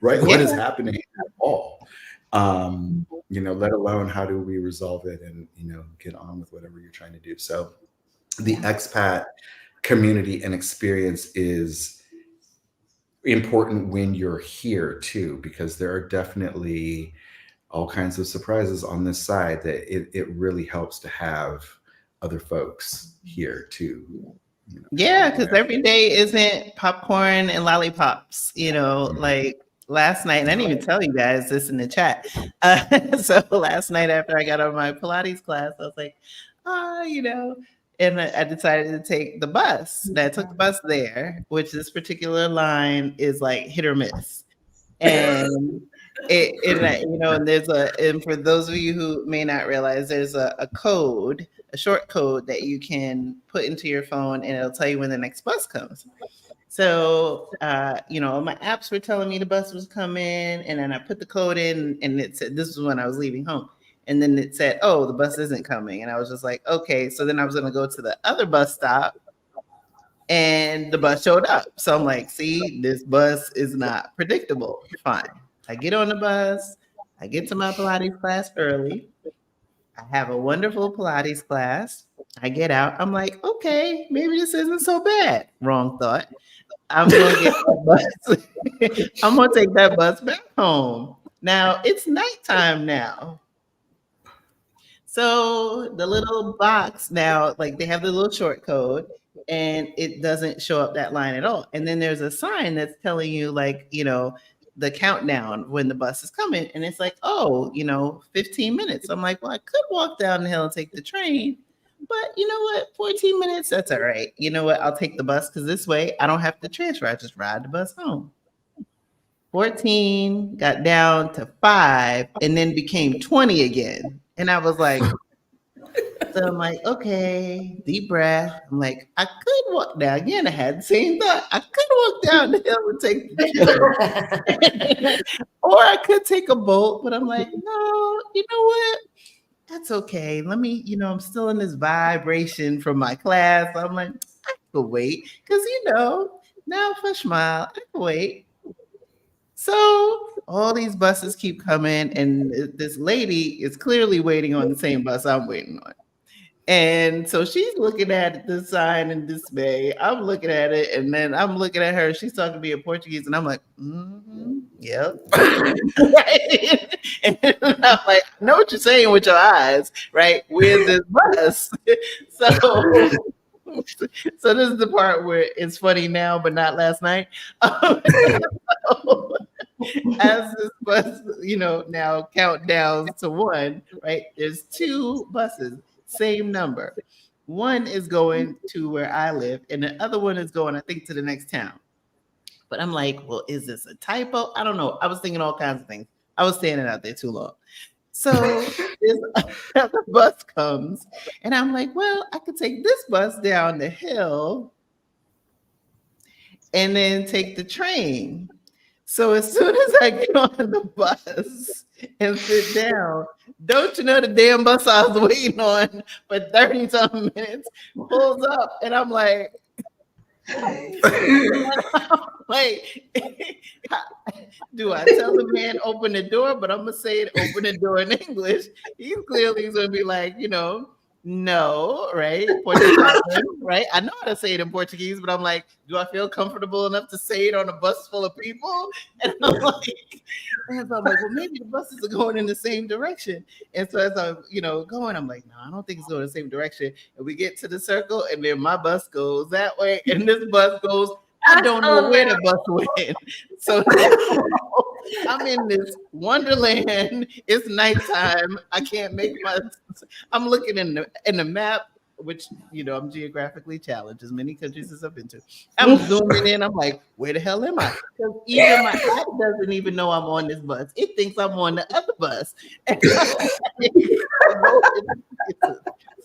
right? What is happening at all? Let alone how do we resolve it and, get on with whatever you're trying to do. So the expat community and experience is important when you're here too, because there are definitely all kinds of surprises on this side that it really helps to have other folks here too. Yeah, because every day isn't popcorn and lollipops, like last night, and I didn't even tell you guys this in the chat. So last night after I got on my Pilates class, I was like, and I decided to take the bus. And I took the bus there, which this particular line is like hit or miss. And and for those of you who may not realize, there's a code, a short code that you can put into your phone, and it'll tell you when the next bus comes. So, my apps were telling me the bus was coming, and then I put the code in, and it said this was when I was leaving home, and then it said, "Oh, the bus isn't coming," and I was just like, "Okay." So then I was going to go to the other bus stop. And the bus showed up. So I'm like, see, this bus is not predictable. Fine. I get on the bus. I get to my Pilates class early. I have a wonderful Pilates class. I get out. I'm like, okay, maybe this isn't so bad. Wrong thought. I'm going to get that bus. I'm going to take that bus back home. Now, it's nighttime now. So the little box now, like they have the little short code, and it doesn't show up that line at all. And then there's a sign that's telling you like, the countdown when the bus is coming. And it's like, 15 minutes. I'm like, well, I could walk down the hill and take the train, but you know what? 14 minutes, that's all right. You know what? I'll take the bus because this way I don't have to transfer. I just ride the bus home. 14, got down to 5, and then became 20 again. And I was like, so I'm like, okay, deep breath. I'm like, I could walk down. Again, I had the same thought. I could walk down the hill and take the train. Or I could take a boat, but I'm like, no, you know what? That's okay. Let me, I'm still in this vibration from my class. I'm like, I could wait. Because, now for smile, I can wait. So all these buses keep coming, and this lady is clearly waiting on the same bus I'm waiting on. And so she's looking at the sign in dismay. I'm looking at it, and then I'm looking at her. She's talking to me in Portuguese, and I'm like, yep. Right? And I'm like, I know what you're saying with your eyes, right? Where's this bus? So this is the part where it's funny now, but not last night. As this bus, now count down to 1, right? There's 2 buses. Same number. One is going to where I live, and the other one is going, I think, to the next town. But I'm like, well, is this a typo? I don't know. I was thinking all kinds of things. I was standing out there too long. So this other bus comes, and I'm like, well, I could take this bus down the hill and then take the train. So as soon as I get on the bus and sit down, don't you know the damn bus I was waiting on for 30-something minutes pulls up, and I'm like, wait, do I tell the man open the door? But I'm gonna say it, open the door in English. He's gonna be like, no, right? Portuguese, right? I know how to say it in Portuguese, but I'm like, do I feel comfortable enough to say it on a bus full of people? And I'm like, well, maybe the buses are going in the same direction. And so as I'm, going, I'm like, no, I don't think it's going in the same direction. And we get to the circle, and then my bus goes that way, and this bus goes, I don't know where the bus went. So I'm in this wonderland. It's nighttime. I can't make I'm looking in the map, which I'm geographically challenged, as many countries as I've been to. I'm zooming in. I'm like, where the hell am I? Because even my app doesn't even know I'm on this bus. It thinks I'm on the other bus.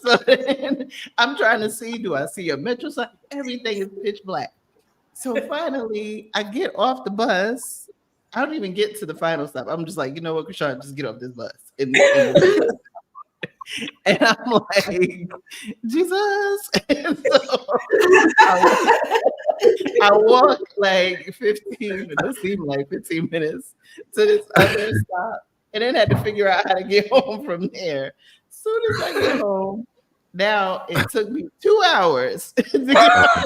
So then I'm trying to see, do I see a metro sign? Everything is pitch black. So finally, I get off the bus. I don't even get to the final stop. I'm just like, you know what, Krishan, just get off this bus. And I'm like, Jesus. And so I walk like 15 minutes to this other stop, and then had to figure out how to get home from there. As soon as I get home, now it took me 2 hours to get home.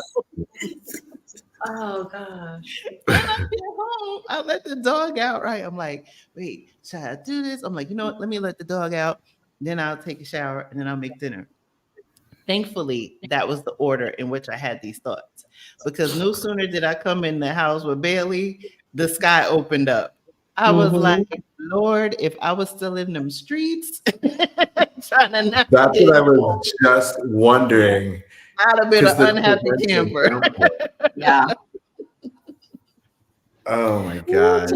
Oh gosh. When I get home, I let the dog out, right? I'm like, wait, should I do this? I'm like, you know what? Let me let the dog out. Then I'll take a shower, and then I'll make dinner. Thankfully, that was the order in which I had these thoughts. Because no sooner did I come in the house with Bailey, the sky opened up. I was like, Lord, if I was still in them streets trying to navigate. That's what I was just wondering. I'd have been an unhappy camper. Yeah. Oh my God.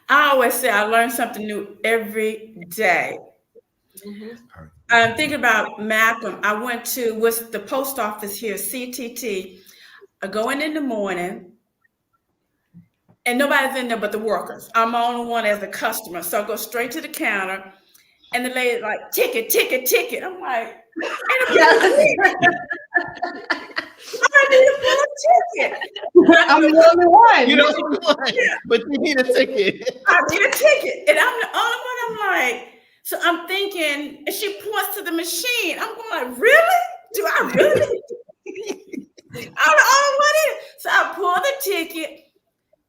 I always say I learn something new every day. I'm thinking about Malcolm. I went to what's the post office here, CTT. I go in the morning, and nobody's in there but the workers. I'm the only one as a customer, so I go straight to the counter, and the lady's like, ticket. I'm like, I need a ticket. I'm the only one. You're the only one, but you need a ticket. I need a ticket, and I'm the only one. I'm like, so I'm thinking, and she points to the machine. I'm going like, really? Do I really? I'm the only one in it. So I pull the ticket,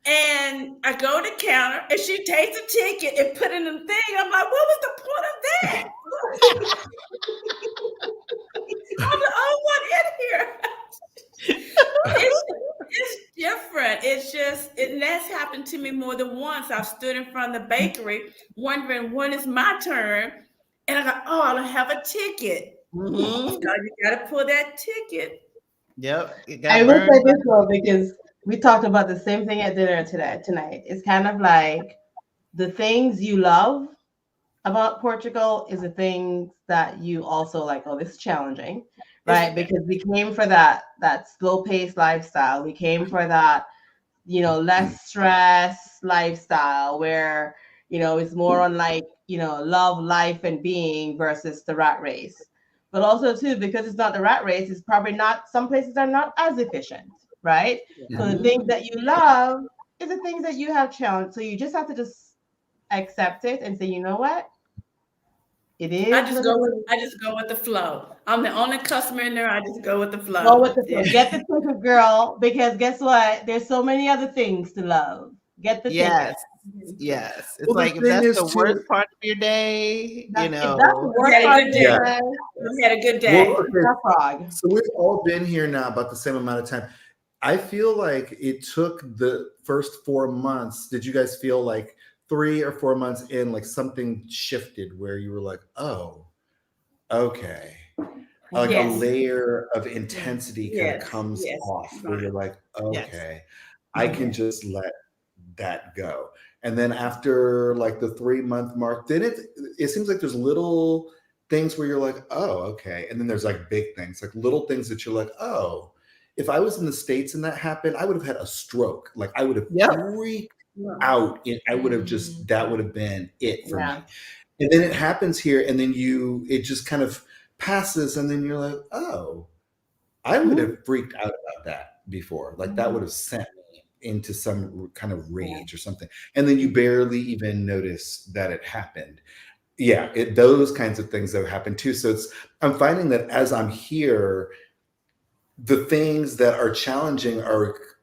and I go to the counter, and she takes the ticket and put it in the thing. I'm like, what was the point of that? I'm the only one in here. It's different. It's just, and that's happened to me more than once. I've stood in front of the bakery wondering when is my turn, and I go, oh, I don't have a ticket. So you got to pull that ticket. Yep. I will say this one because We talked about the same thing at dinner tonight. It's kind of like the things you love about Portugal is the things that you also like, oh, this is challenging, right? Because we came for that slow paced lifestyle. We came for that, less stress lifestyle where, it's more on like, love, life, and being versus the rat race. But also too, because it's not the rat race, it's probably not, some places are not as efficient, right? So the things that you love is the things that you have challenged. So you just have to just accept it and say, you know what? It is. I just go with the flow. I'm the only customer in there. I just go with the flow. Go with the flow. Get the ticket, girl, because guess what? There's so many other things to love. Get the ticket. Yes. It's Well, like if that's the worst part of your day, If that's the worst part of your day, we had a good day. Well, so we've all been here now about the same amount of time. I feel like it took the first 4 months. Did you guys feel like 3 or 4 months in, like something shifted where you were like, oh, okay. Like a layer of intensity kind of comes off where you're like, okay, I can just let that go. And then after like the 3-month mark, then it seems like there's little things where you're like, oh, okay. And then there's like big things, like little things that you're like, oh, if I was in the States and that happened, I would have had a stroke. Like I would have freaked out. I would have just, that would have been it for me. And then it happens here, and then it just kind of passes, and then you're like, oh, I would have freaked out about that before. Like that would have sent me into some kind of rage or something. And then you barely even notice that it happened. Yeah, those kinds of things have happened too. So I'm finding that as I'm here, the things that are challenging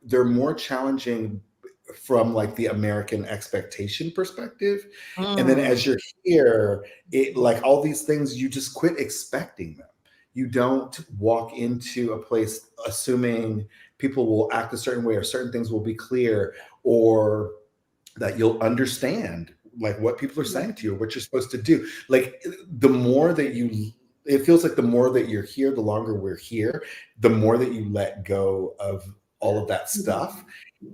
they're more challenging from like the American expectation perspective. And then as you're here, it like all these things, you just quit expecting them. You don't walk into a place assuming people will act a certain way or certain things will be clear or that you'll understand like what people are saying to you or what you're supposed to do. Like the more that it feels like the more that you're here, the longer we're here, the more that you let go of all of that stuff,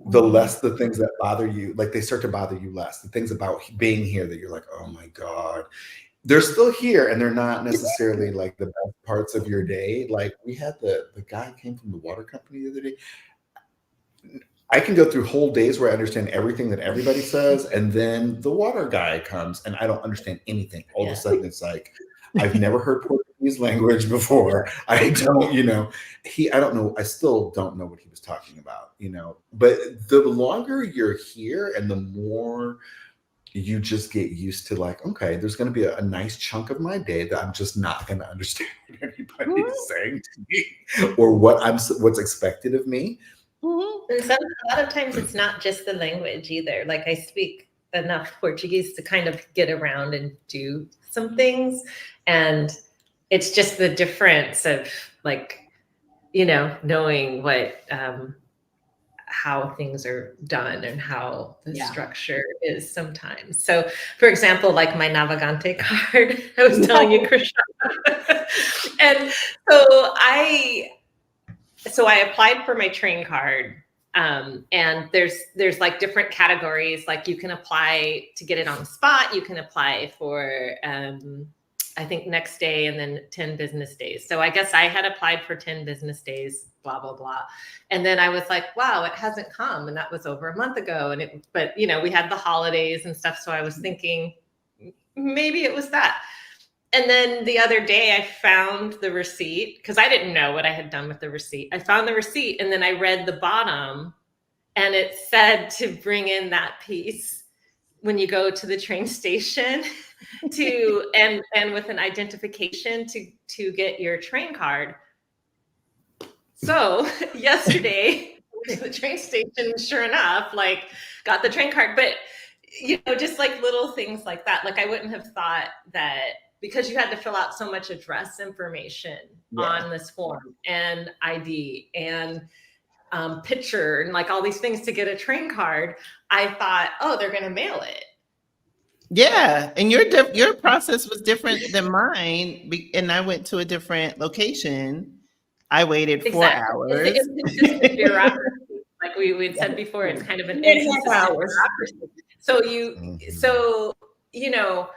the less the things that bother you, like they start to bother you less. The things about being here that you're like, oh my God, they're still here and they're not necessarily like the best parts of your day. Like we had the guy came from the water company the other day. I can go through whole days where I understand everything that everybody says. And then the water guy comes and I don't understand anything. All of a sudden it's like, I've never heard Portuguese language before. I don't, I don't know. I still don't know what he was talking about, but the longer you're here and the more you just get used to like, okay, there's going to be a nice chunk of my day that I'm just not going to understand what anybody is saying to me or what's expected of me. And a lot of times it's not just the language either. Like I speak enough Portuguese to kind of get around and do some things. And it's just the difference of like, knowing what, how things are done and how the structure is sometimes. So for example, like my Navigante card, I was telling you, Krisha. And so I applied for my train card. And there's like different categories, like you can apply to get it on the spot. You can apply for, I think next day and then 10 business days. So I guess I had applied for 10 business days, blah, blah, blah. And then I was like, wow, it hasn't come. And that was over a month ago. But we had the holidays and stuff. So I was thinking maybe it was that. And then the other day I found the receipt because I didn't know what I had done with the receipt. I found the receipt and then I read the bottom and it said to bring in that piece when you go to the train station and with an identification to get your train card. So yesterday to the train station, sure enough, like got the train card, but just like little things like that. Like I wouldn't have thought that because you had to fill out so much address information on this form and ID and picture and like all these things to get a train card. I thought, oh, they're going to mail it. Yeah. And your process was different than mine. And I went to a different location. I waited 4 hours. It's just a bureaucracy. Like we had said before, it's kind of an 2.5 inconsistent hours. bureaucracy. So you know,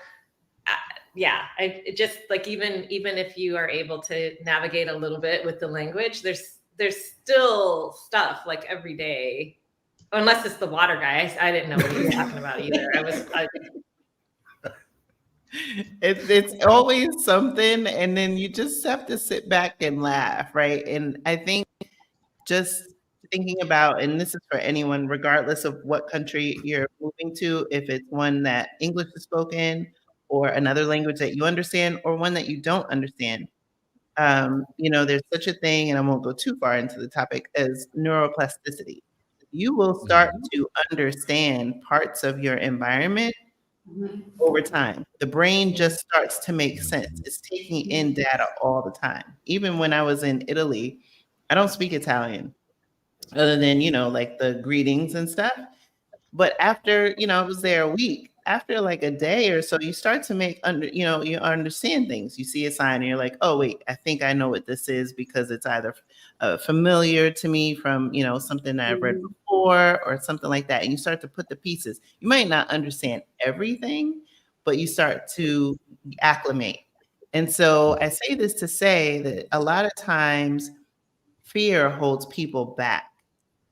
yeah, it just like even if you are able to navigate a little bit with the language, there's still stuff like every day, unless it's the water guy. I didn't know what he was talking about either. It's always something, and then you just have to sit back and laugh, right? And I think just thinking about, and this is for anyone, regardless of what country you're moving to, if it's one that English is spoken, or another language that you understand, or one that you don't understand. There's such a thing, and I won't go too far into the topic, as neuroplasticity. You will start to understand parts of your environment over time. The brain just starts to make sense. It's taking in data all the time. Even when I was in Italy, I don't speak Italian other than, like the greetings and stuff. But after, I was there a week, after like a day or so, you start to you understand things. You see a sign and you're like, oh, wait, I think I know what this is, because it's either familiar to me from, something that I've read before or something like that. And you start to put the pieces. You might not understand everything, but you start to acclimate. And so I say this to say that a lot of times fear holds people back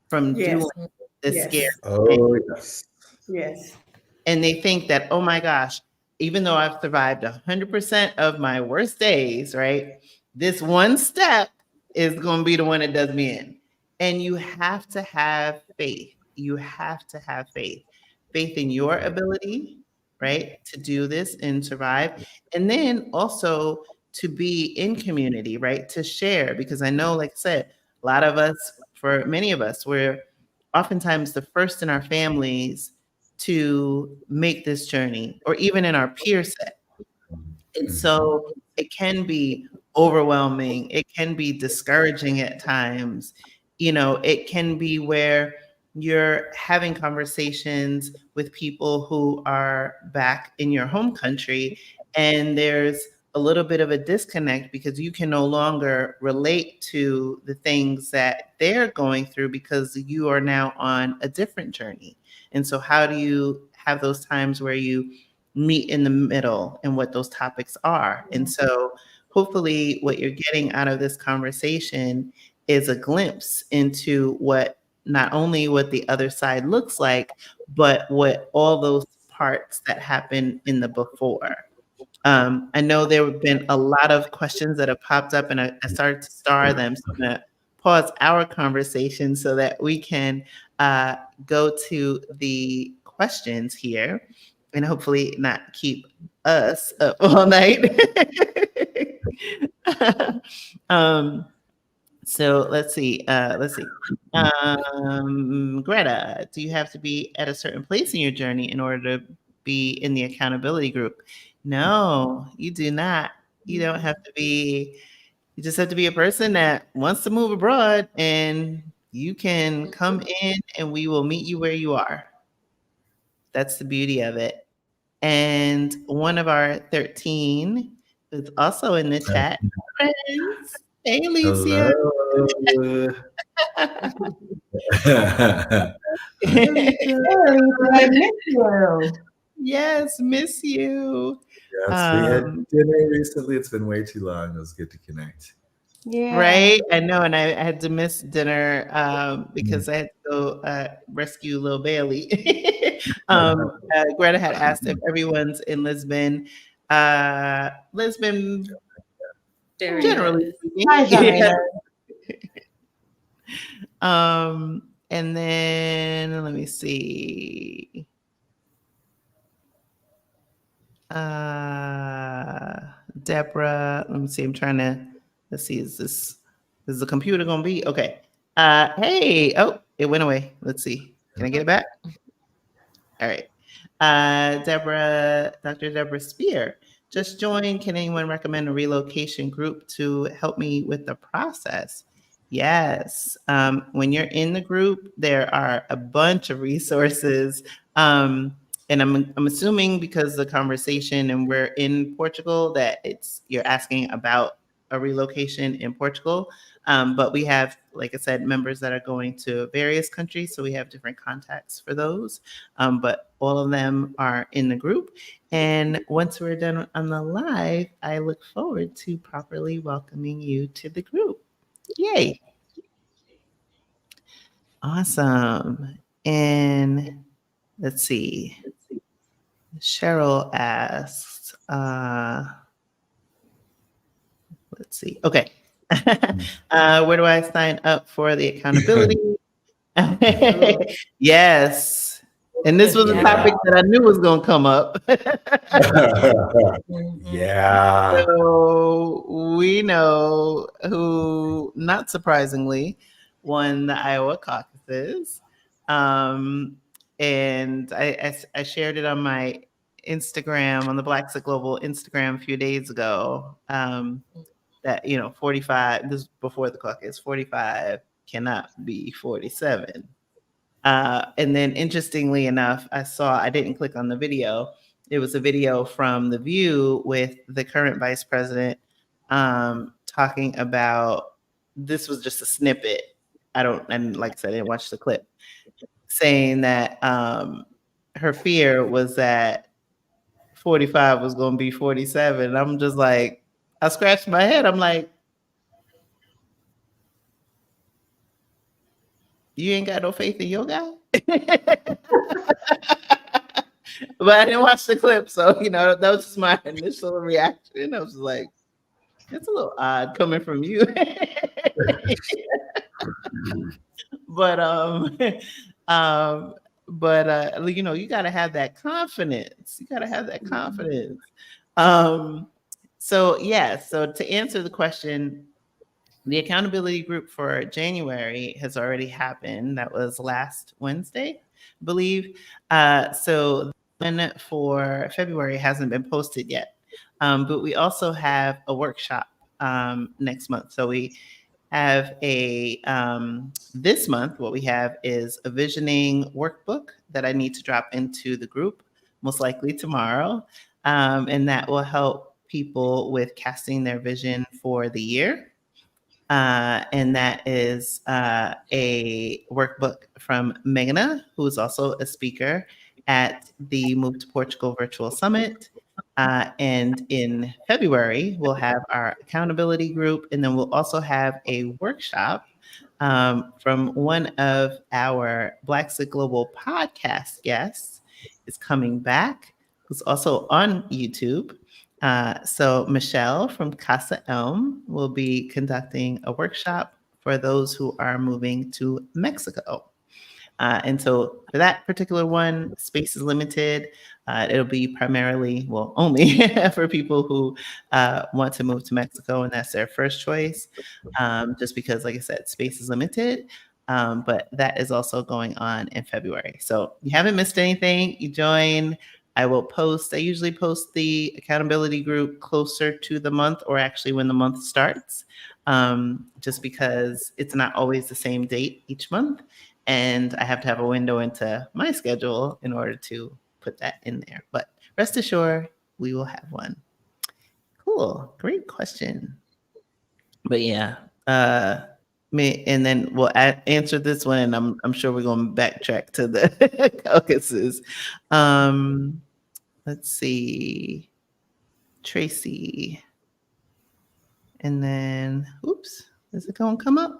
from Yes. doing the Yes. scary thing. Oh, yes. Yes. And they think that, oh my gosh, even though I've survived 100% of my worst days, right? This one step is going to be the one that does me in. And you have to have faith. You have to have faith. Faith in your ability, right? To do this and survive. And then also to be in community, right? To share. Because I know, like I said, a lot of us, for many of us, we're oftentimes the first in our families to make this journey, or even in our peer set. And so it can be overwhelming. It can be discouraging at times. It can be where you're having conversations with people who are back in your home country, and there's a little bit of a disconnect because you can no longer relate to the things that they're going through because you are now on a different journey. And so how do you have those times where you meet in the middle and what those topics are? And so hopefully what you're getting out of this conversation is a glimpse into not only what the other side looks like, but what all those parts that happen in the before. I know there have been a lot of questions that have popped up, and I started to star them. So I'm going to pause our conversation so that we can go to the questions here, and hopefully not keep us up all night. So let's see. Greta, do you have to be at a certain place in your journey in order to be in the accountability group? No, you do not. You don't have to be. You just have to be a person that wants to move abroad, and you can come in and we will meet you where you are. That's the beauty of it. And one of our 13 is also in the chat. Friends. Hey, Alicia. Hello. I miss you. Yes, miss you. Yes, we had dinner recently. It's been way too long. It was good to connect. Yeah. Right, I know, and I had to miss dinner because I had to go rescue little Bailey. Greta had asked if everyone's in Lisbon. Lisbon, generally speaking. Hi, And then let me see. Deborah, let me see. Let's see. Is the computer gonna be okay? Hey, oh, it went away. Let's see. Can I get it back? All right. Dr. Deborah Spear just joined. Can anyone recommend a relocation group to help me with the process? Yes. When you're in the group, there are a bunch of resources. And I'm assuming because the conversation and we're in Portugal that you're asking about a relocation in Portugal. But we have, like I said, members that are going to various countries. So we have different contacts for those. But all of them are in the group. And once we're done on the live, I look forward to properly welcoming you to the group. Yay. Awesome. And let's see. Cheryl asked, let's see. Okay. Where do I sign up for the accountability? Yes. And this was a topic that I knew was going to come up. Yeah. So we know who, not surprisingly, won the Iowa caucuses. And I shared it on my Instagram, on the Blaxit Global Instagram a few days ago, that, 45, this is before the caucus, 45 cannot be 47. And then interestingly enough, I didn't click on the video. It was a video from The View with the current vice president talking about, this was just a snippet. And like I said, I didn't watch the clip, saying that her fear was that 45 was going to be 47. And I'm just like, I scratched my head. I'm like, you ain't got no faith in your guy? But I didn't watch the clip. So, that was just my initial reaction. I was like, it's a little odd coming from you. But, you got to have that confidence. So to answer the question, the accountability group for January has already happened. That was last Wednesday, I believe. So then for February hasn't been posted yet. But we also have a workshop next month. So we have this month, what we have is a visioning workbook that I need to drop into the group, most likely tomorrow. And that will help people with casting their vision for the year. And that is a workbook from Meghana, who is also a speaker at the Move to Portugal Virtual Summit. And in February, we'll have our accountability group, and then we'll also have a workshop from one of our Blaxit Global podcast guests is coming back, who's also on YouTube. So Michelle from Casa Elm will be conducting a workshop for those who are moving to Mexico. And so for that particular one, space is limited. It'll be primarily, only for people who want to move to Mexico, and that's their first choice. Just because, like I said, space is limited. But that is also going on in February. So you haven't missed anything. You join. I usually post the accountability group closer to the month, or actually when the month starts, just because it's not always the same date each month. And I have to have a window into my schedule in order to put that in there. But rest assured, we will have one. Cool. Great question. But yeah, and then we'll answer this one, and I'm sure we're going to backtrack to the caucuses. Let's see, Tracy, and then is it going to come up?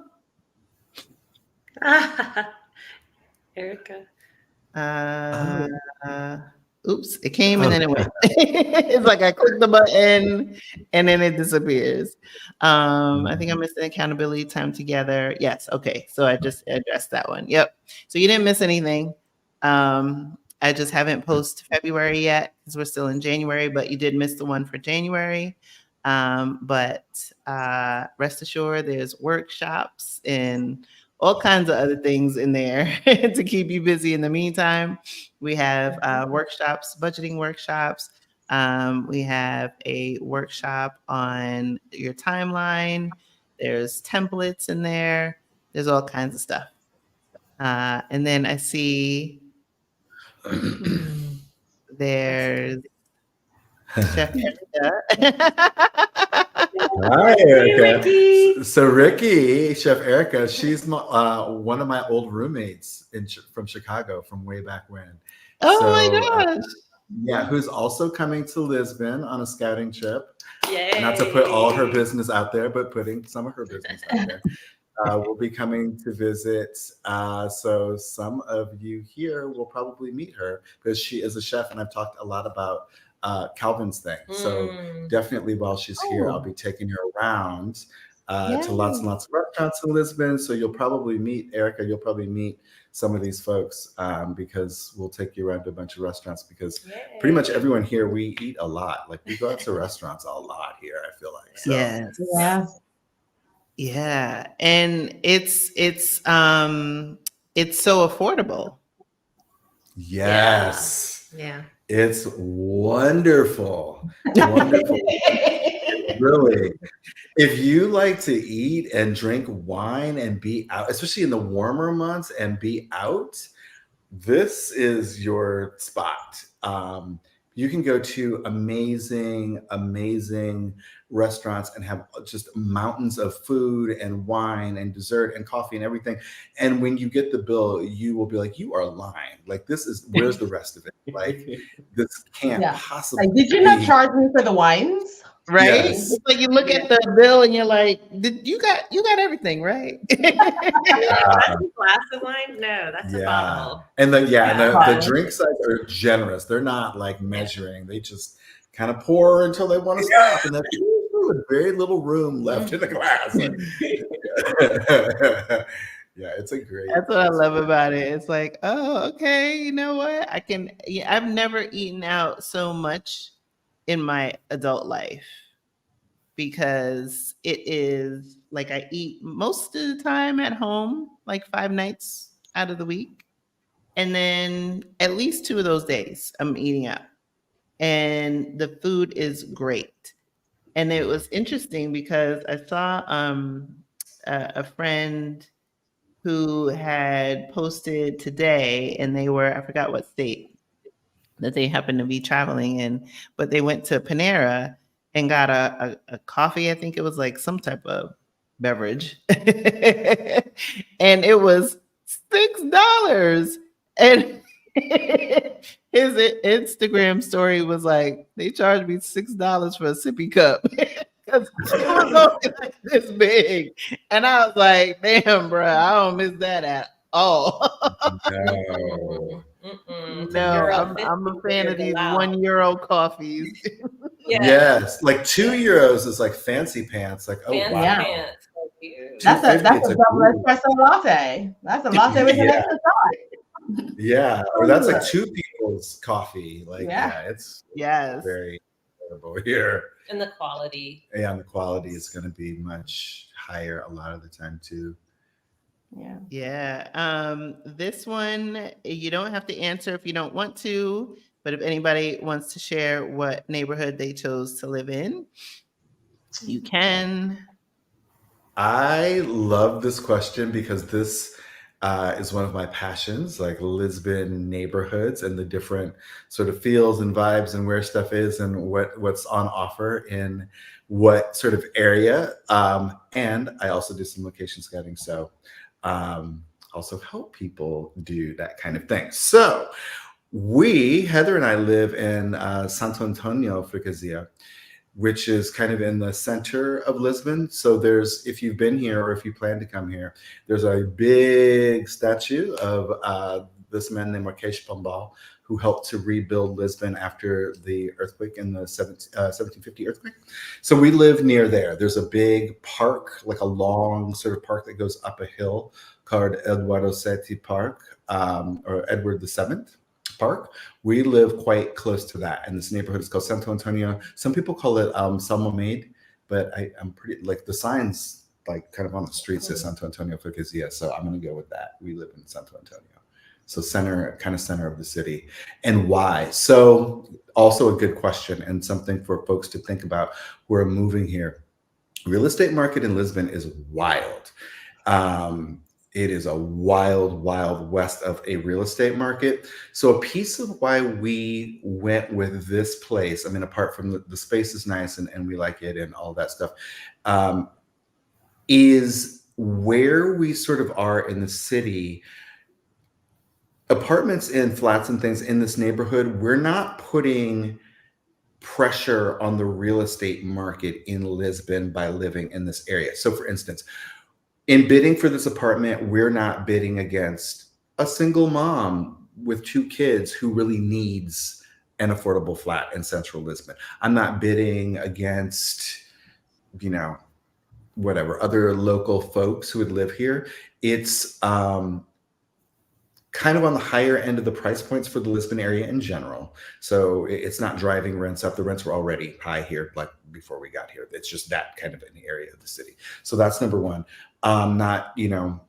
Erica. It came and then it went. It's like I clicked the button and then it disappears. I think I missed the accountability time together. Yes. Okay. So I just addressed that one. Yep. So you didn't miss anything. I just haven't posted February yet because we're still in January, but you did miss the one for January. But rest assured, there's workshops and all kinds of other things in there to keep you busy in the meantime. We have workshops, budgeting workshops. We have a workshop on your timeline. There's templates in there. There's all kinds of stuff. And then I see there's Chef Erica. Hi, Erica. Ricky. So Ricky, Chef Erica, she's one of my old roommates from Chicago from way back when. Oh my gosh. Yeah, who's also coming to Lisbon on a scouting trip. Yay. Not to put all her business out there, but putting some of her business out there. Will be coming to visit. So some of you here will probably meet her because she is a chef, and I've talked a lot about Calvin's thing. So definitely while she's here, I'll be taking her around to lots and lots of restaurants in Lisbon. So you'll probably meet Erica. You'll probably meet some of these folks because we'll take you around to a bunch of restaurants because pretty much everyone here, we eat a lot. Like we go out to restaurants a lot here, I feel like. So. Yes. Yeah. Yeah. And it's so affordable. Yes. Yeah. It's wonderful. Wonderful. Really. If you like to eat and drink wine and be out, especially in the warmer months and be out, this is your spot. You can go to amazing, amazing restaurants and have just mountains of food and wine and dessert and coffee and everything. And when you get the bill, you will be like, you are lying. Like, this is, where's the rest of it? Like, this can't possibly Like, did you not charge me for the wines? Right? Yes. It's like you look at the bill and you're like, you got everything, right? That's a glass of wine? No, that's a bottle. And the drink size are generous. They're not like measuring. They just kind of pour until they want to stop. And then with very little room left in the glass. Yeah, it's a great. That's what I love about it. It's like, oh, okay, you know what? I've never eaten out so much in my adult life because it is like I eat most of the time at home, like 5 nights out of the week. And then at least 2 of those days I'm eating out. And the food is great. And it was interesting because I saw a friend who had posted today, and they were, I forgot what state that they happened to be traveling in, but they went to Panera and got a coffee. I think it was like some type of beverage. And it was $6. And his Instagram story was like, they charged me $6 for a sippy cup. Because it was only like this big. And I was like, damn, bro, I don't miss that at all. No, I'm a fan of these €1 coffees. Yes, like 2 euros is like fancy pants. Like, oh fancy wow, pants. That's a double espresso latte. That's a latte with an extra shot. Yeah, or that's like 2 people's coffee. Like, it's yes, very incredible here. And the quality. Yeah, and the quality is going to be much higher a lot of the time too. Yeah. This one, you don't have to answer if you don't want to, but if anybody wants to share what neighborhood they chose to live in, you can. I love this question because this is one of my passions, like Lisbon neighborhoods and the different sort of feels and vibes and where stuff is and what's on offer in what sort of area. And I also do some location scouting. So also help people do that kind of thing. So Heather and I live in Santo Antonio, Freguesia, which is kind of in the center of Lisbon. So if you've been here or if you plan to come here, there's a big statue of this man named Marquês Pombal, who helped to rebuild Lisbon after the earthquake in the 1750 earthquake. So we live near there. There's a big park, like a long sort of park that goes up a hill called Eduardo VII Park, or Edward VII Park. We live quite close to that. And this neighborhood is called Santo Antonio. Some people call it Salmomed, but I'm pretty, like the signs like kind of on the street says Santo Antonio Freguesia. So I'm going to go with that. We live in Santo Antonio. So center of the city. And why? So also a good question and something for folks to think about who are moving here. Real estate market in Lisbon is wild. it is a wild, wild west of a real estate market. So a piece of why we went with this place, I mean, apart from the space is nice and we like it and all that stuff, is where we sort of are in the city. Apartments and flats and things in this neighborhood, we're not putting pressure on the real estate market in Lisbon by living in this area. So for instance, in bidding for this apartment, we're not bidding against a single mom with 2 kids who really needs an affordable flat in central Lisbon. I'm not bidding against, you know, whatever, other local folks who would live here. It's kind of on the higher end of the price points for the Lisbon area in general. So it's not driving rents up. The rents were already high here, like before we got here. It's just that kind of an area of the city. So that's number one. Not, you know,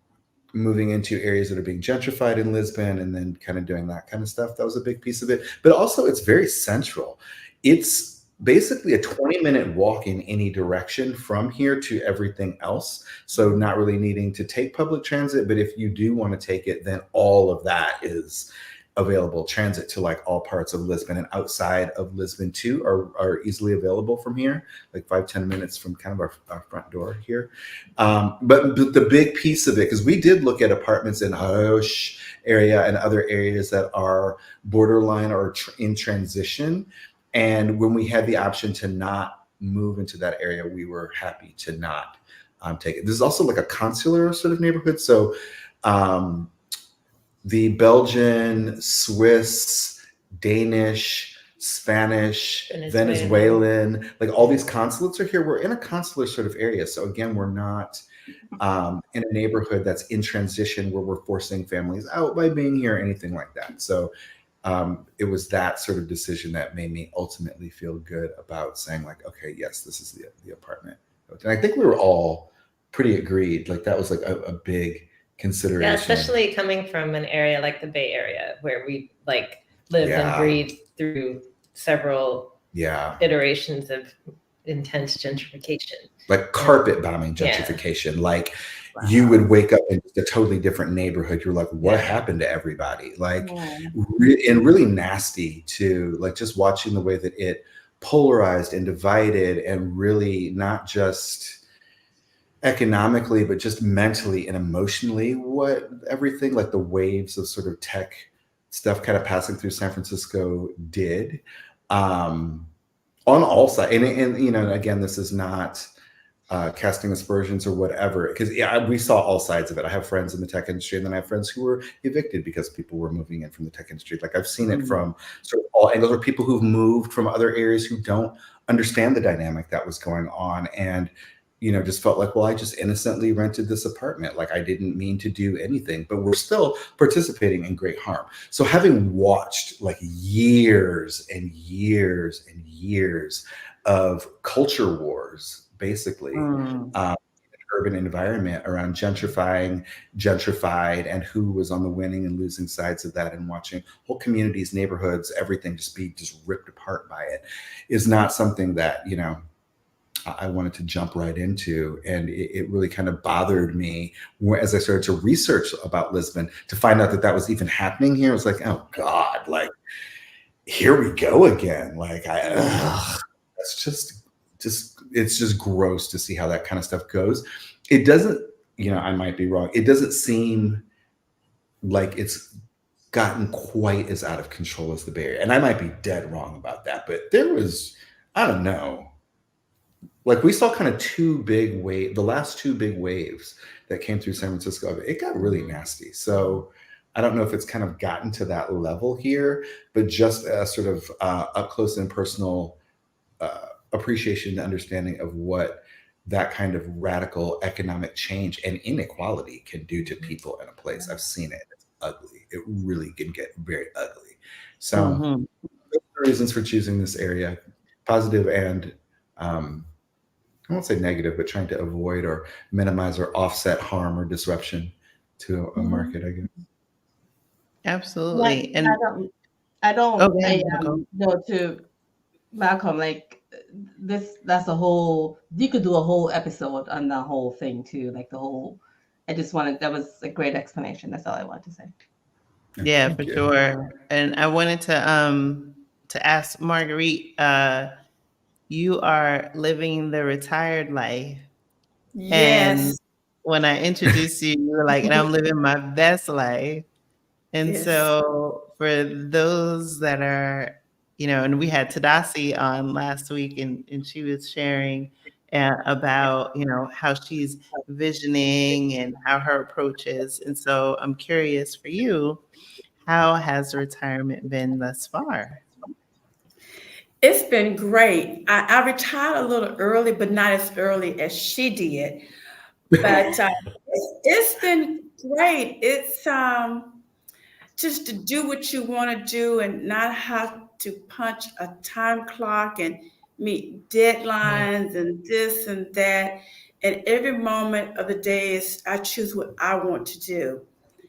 moving into areas that are being gentrified in Lisbon and then kind of doing that kind of stuff. That was a big piece of it. But also it's very central. It's basically a 20-minute walk in any direction from here to everything else. So not really needing to take public transit, but if you do want to take it, then all of that is available. Transit to like all parts of Lisbon and outside of Lisbon too are easily available from here, like 5-10 minutes from kind of our front door here. But the big piece of it, because we did look at apartments in Roche area and other areas that are borderline or in transition. And when we had the option to not move into that area, we were happy to not take it. This is also like a consular sort of neighborhood. So the Belgian, Swiss, Danish, Spanish, Venezuelan, like all these consulates are here. We're in a consular sort of area. So again, we're not in a neighborhood that's in transition where we're forcing families out by being here or anything like that. So it was that sort of decision that made me ultimately feel good about saying like, okay, yes, this is the apartment. And I think we were all pretty agreed. Like that was like a big consideration. Yeah, especially coming from an area like the Bay Area where we like lived and breathed through several iterations of intense gentrification. Like carpet bombing gentrification. Like you would wake up in a totally different neighborhood. You're like, what happened to everybody? Like, and really nasty too. Like just watching the way that it polarized and divided and really not just economically, but just mentally and emotionally, what everything like the waves of sort of tech stuff kind of passing through San Francisco did on all sides. And you know, again, this is not casting aspersions or whatever, because we saw all sides of it. I have friends in the tech industry, and then I have friends who were evicted because people were moving in from the tech industry. Like I've seen it from sort of all angles, or people who've moved from other areas who don't understand the dynamic that was going on, and you know, just felt like, well, I just innocently rented this apartment. Like I didn't mean to do anything, but we're still participating in great harm. So having watched like years and years and years of culture wars, basically, in an urban environment around gentrified, and who was on the winning and losing sides of that, and watching whole communities, neighborhoods, everything just be just ripped apart by it, is not something that, you know, I wanted to jump right into. And it really kind of bothered me as I started to research about Lisbon to find out that that was even happening here. I was like, oh God, like, here we go again. Like, that's just, it's just gross to see how that kind of stuff goes. It doesn't, you know, I might be wrong. It doesn't seem like it's gotten quite as out of control as the Bay Area. And I might be dead wrong about that, but there was, I don't know, like we saw kind of the last two big waves that came through San Francisco. It got really nasty. So I don't know if it's kind of gotten to that level here, but just a sort of up close and personal appreciation and understanding of what that kind of radical economic change and inequality can do to people in a place. I've seen it. It's ugly. It really can get very ugly. So those are reasons for choosing this area, positive and I won't say negative, but trying to avoid or minimize or offset harm or disruption to a market, I guess. Absolutely. Like, And I don't Malcolm. go to Malcolm, like that's a whole, you could do a whole episode on the whole thing too, like the whole that was a great explanation. That's all I want to say. Yeah, Thank for you. sure. And I wanted to ask Marguerite, you are living the retired life. And Yes. when I introduced you, you were like, and I'm living my best life. And Yes. so for those that are, and we had Tadasi on last week, and she was sharing about, how she's visioning and how her approach is. And so I'm curious for you, how has retirement been thus far? It's been great. I retired a little early, but not as early as she did. But it's been great. It's just to do what you want to do and not have to punch a time clock and meet deadlines and this and that. And every moment of the day is I choose what I want to do.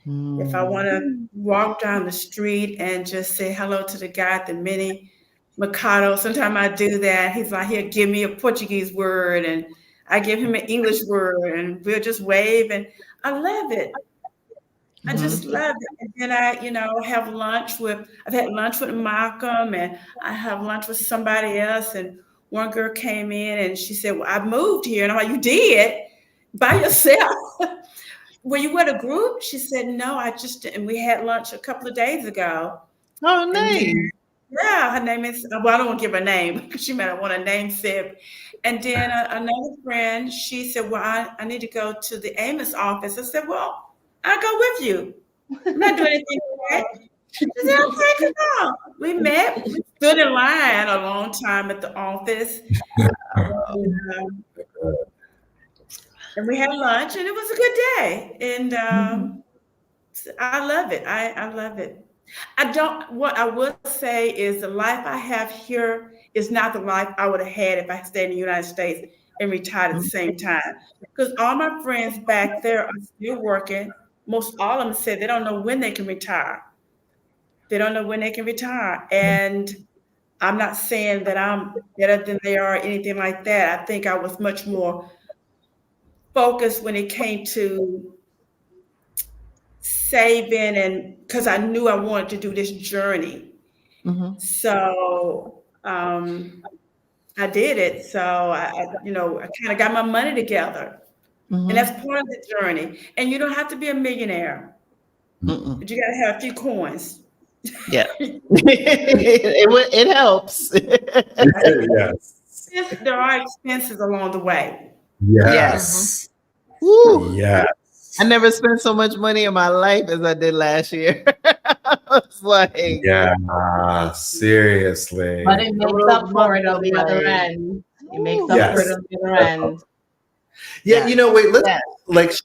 If I want to walk down the street and just say hello to the guy at the mini Mercado, sometimes I do that. He's like, he'll give me a Portuguese word and I give him an English word and we'll just wave. And I love it. I just love it. And then have lunch I've had lunch with Malcolm and I have lunch with somebody else. And one girl came in and she said, well, I moved here. And I'm like, you did? By yourself? Were you with a group? She said, no, and we had lunch a couple of days ago. Oh, And nice. then, yeah, her name is, well, I don't want to give her name because she might want a name said. And then another friend, she said, well, I need to go to the Amos office. I said, well, I'll go with you. I'm not doing anything today. She said, okay, come on. We met, we stood in line a long time at the office. And we had lunch and it was a good day. And I love it. I love it. What I would say is the life I have here is not the life I would have had if I stayed in the United States and retired at the same time. Because all my friends back there are still working. Most all of them said they don't know when they can retire. They don't know when they can retire. And I'm not saying that I'm better than they are or anything like that. I think I was much more focused when it came to saving and because I knew I wanted to do this journey. So I did it. So I kind of got my money together. And that's part of the journey. And you don't have to be a millionaire, but you got to have a few coins. Yeah. It helps. Yes. There are expenses along the way. Yes. Woo. Yes. I never spent so much money in my life as I did last year. I was like, yeah, seriously. But it makes up for it on the other end. It makes up for it on the other end. Yeah, wait, let's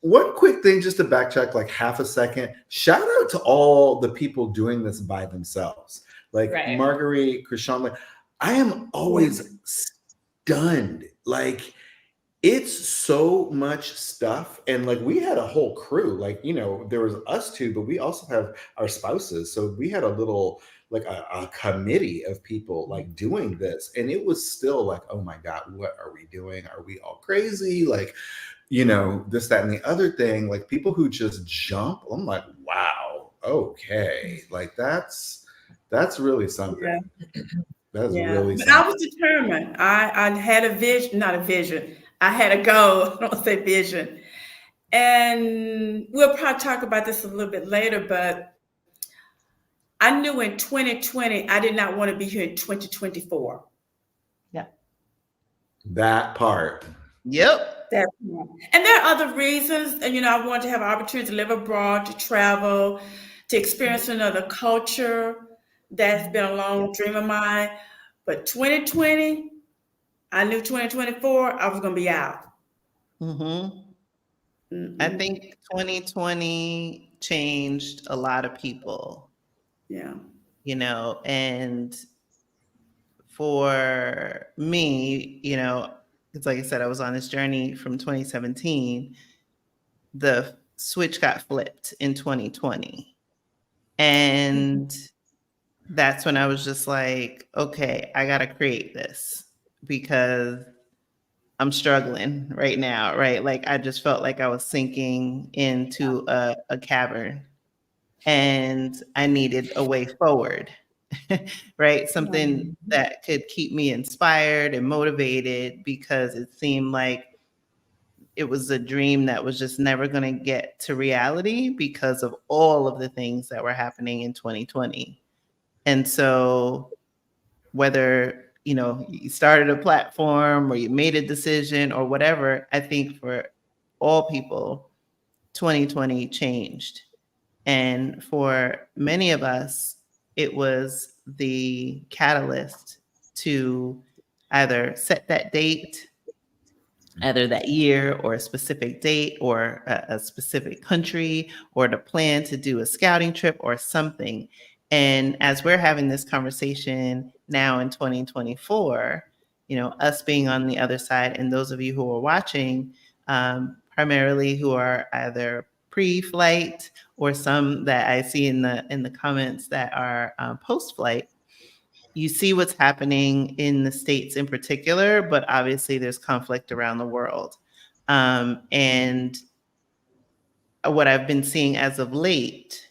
one quick thing just to backtrack like half a second. Shout out to all the people doing this by themselves. Like Marguerite, Krishan, I am always stunned. Like it's so much stuff. And like we had a whole crew, like, there was us two, but we also have our spouses. So we had a little, like a committee of people like doing this. And it was still like, oh my God, what are we doing? Are we all crazy? Like, this, that, and the other thing, like people who just jump. I'm like, wow, okay. Like that's really something. That's really something. But I was determined. I had a vision, not a vision. I had a goal. I don't say vision. And we'll probably talk about this a little bit later, but I knew in 2020, I did not want to be here in 2024. Yeah. That part. Yep. And there are other reasons. And, I wanted to have an opportunity to live abroad, to travel, to experience another culture. That's been a long dream of mine. But 2020, I knew 2024, I was going to be out. I think 2020 changed a lot of people. Yeah. And for me, it's like I said, I was on this journey from 2017. The switch got flipped in 2020. And that's when I was just like, okay, I got to create this because I'm struggling right now, right? Like I just felt like I was sinking into a cavern and I needed a way forward, right? Something that could keep me inspired and motivated because it seemed like it was a dream that was just never going to get to reality because of all of the things that were happening in 2020. And so whether, you know, you started a platform or you made a decision or whatever, I think for all people, 2020 changed. And for many of us, it was the catalyst to either set that date, either that year or a specific date or a specific country, or to plan to do a scouting trip or something. And as we're having this conversation now in 2024, you know, us being on the other side, and those of you who are watching, primarily who are either pre-flight or some that I see in the comments that are post-flight, you see what's happening in the States in particular, but obviously there's conflict around the world. And what I've been seeing as of late,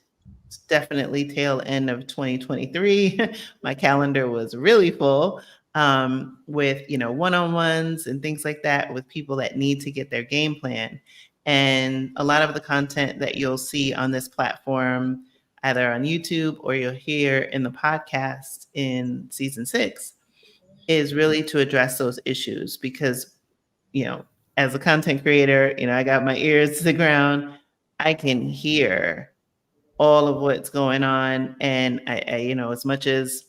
it's definitely tail end of 2023. My calendar was really full with, you know, one-on-ones and things like that with people that need to get their game plan. And a lot of the content that you'll see on this platform, either on YouTube or you'll hear in the podcast in season 6, is really to address those issues because, you know, as a content creator, you know, I got my ears to the ground. I can hear all of what's going on. And I you know, as much as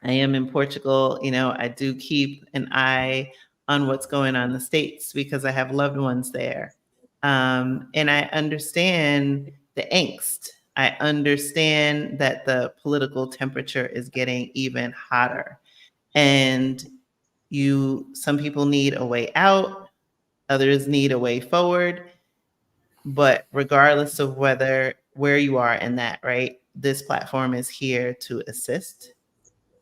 I am in Portugal, you know, I do keep an eye on what's going on in the States because I have loved ones there. And I understand the angst. I understand that the political temperature is getting even hotter. And some people need a way out, others need a way forward. But regardless of where you are in that, right, this platform is here to assist.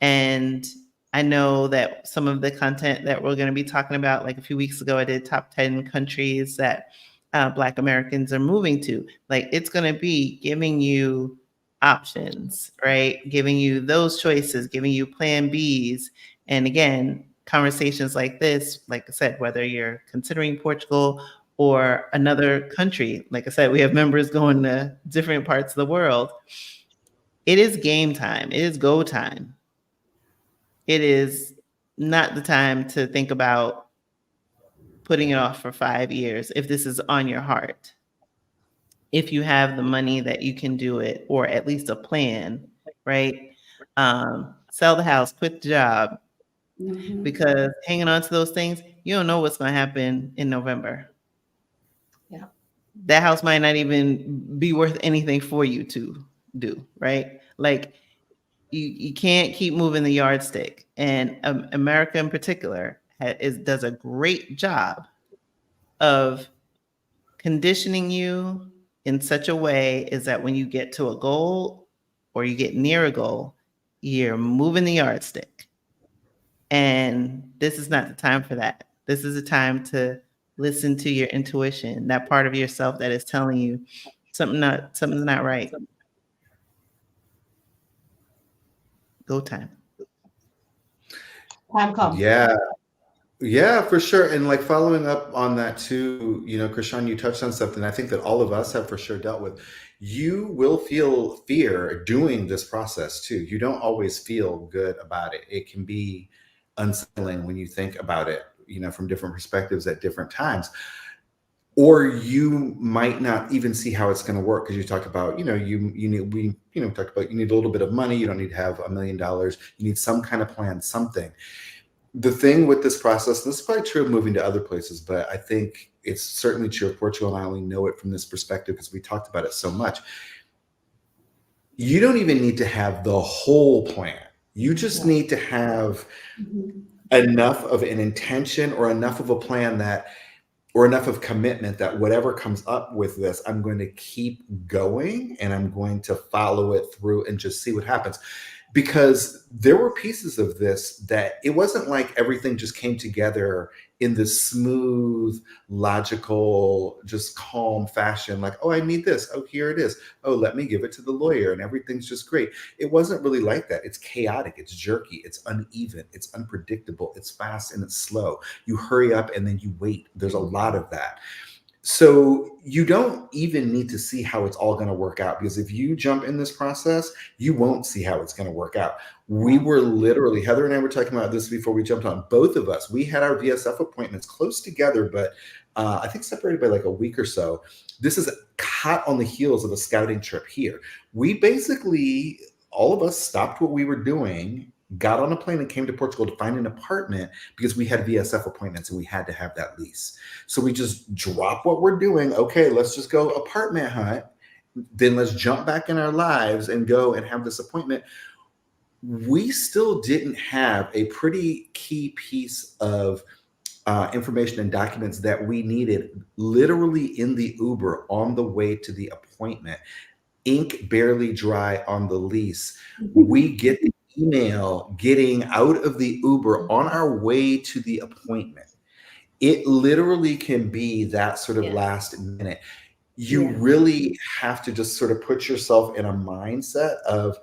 And I know that some of the content that we're going to be talking about, like a few weeks ago, I did top 10 countries that Black Americans are moving to. Like, it's going to be giving you options, right? Giving you those choices, giving you plan Bs. And again, conversations like this, like I said, whether you're considering Portugal or another country, like I said, we have members going to different parts of the world. It is game time. It is go time. It is not the time to think about putting it off for 5 years if this is on your heart. If you have the money that you can do it, or at least a plan, right? Sell the house, quit the job, because hanging on to those things, you don't know what's going to happen in November. Yeah. That house might not even be worth anything for you to do, right? Like, you can't keep moving the yardstick. And America in particular does a great job of conditioning you in such a way is that when you get to a goal or you get near a goal, you're moving the yardstick. And this is not the time for that. This is a time to listen to your intuition, that part of yourself that is telling you something's not right. Go time. Time comes. Yeah, for sure. And like following up on that too, you know, Krishan, you touched on something I think that all of us have for sure dealt with. You will feel fear doing this process too. You don't always feel good about it. It can be unsettling when you think about it, you know, from different perspectives at different times. Or you might not even see how it's going to work because you talked about, you know, talked about you need a little bit of money. You don't need to have $1 million. You need some kind of plan, something. The thing with this process, this is probably true of moving to other places, but I think it's certainly true of Portugal, and I only know it from this perspective because we talked about it so much. You don't even need to have the whole plan. You just need to have enough of an intention or enough of a plan that, or enough of commitment that whatever comes up with this, I'm going to keep going and I'm going to follow it through and just see what happens. because there were pieces of this that it wasn't like everything just came together in this smooth, logical, just calm fashion. Like, oh, I need this. Oh, here it is. Oh, let me give it to the lawyer and everything's just great. It wasn't really like that. It's chaotic. It's jerky. It's uneven. It's unpredictable. It's fast and it's slow. You hurry up and then you wait. There's a lot of that. So you don't even need to see how it's all going to work out, because if you jump in this process, you won't see how it's going to work out. We were literally, Heather and I were talking about this before we jumped on. Both of us, we had our VSF appointments close together, but I think separated by like a week or so. This is hot on the heels of a scouting trip here. We basically, all of us stopped what we were doing, got on a plane and came to Portugal to find an apartment because we had VSF appointments and we had to have that lease. So we just drop what we're doing. Okay, let's just go apartment hunt. Then let's jump back in our lives and go and have this appointment. We still didn't have a pretty key piece of information and documents that we needed literally in the Uber on the way to the appointment. Ink barely dry on the lease. We get the email getting out of the Uber on our way to the appointment. It literally can be that sort of last minute. You really have to just sort of put yourself in a mindset of,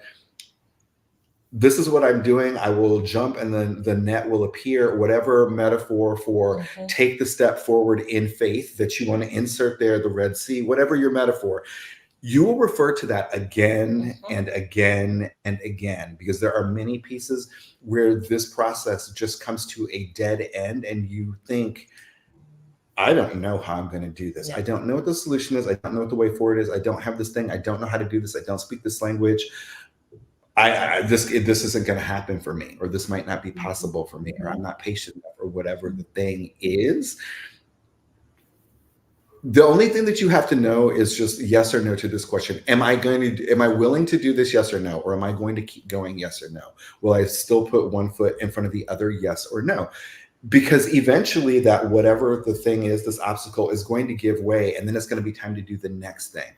this is what I'm doing. I will jump and then the net will appear, whatever metaphor for take the step forward in faith that you want to insert there, the Red Sea, whatever your metaphor. You will refer to that again and again and again, because there are many pieces where this process just comes to a dead end and you think, I don't know how I'm going to do this. I don't know what the solution is. I don't know what the way forward is. I don't have this thing. I don't know how to do this. I don't speak this language. This isn't going to happen for me, or this might not be possible for me, or I'm not patient enough, or whatever the thing is. The only thing that you have to know is just yes or no to this question. Am I willing to do this? Yes or no? Or am I going to keep going? Yes or no? Will I still put one foot in front of the other? Yes or no? Because eventually that whatever the thing is, this obstacle is going to give way, and then it's going to be time to do the next thing.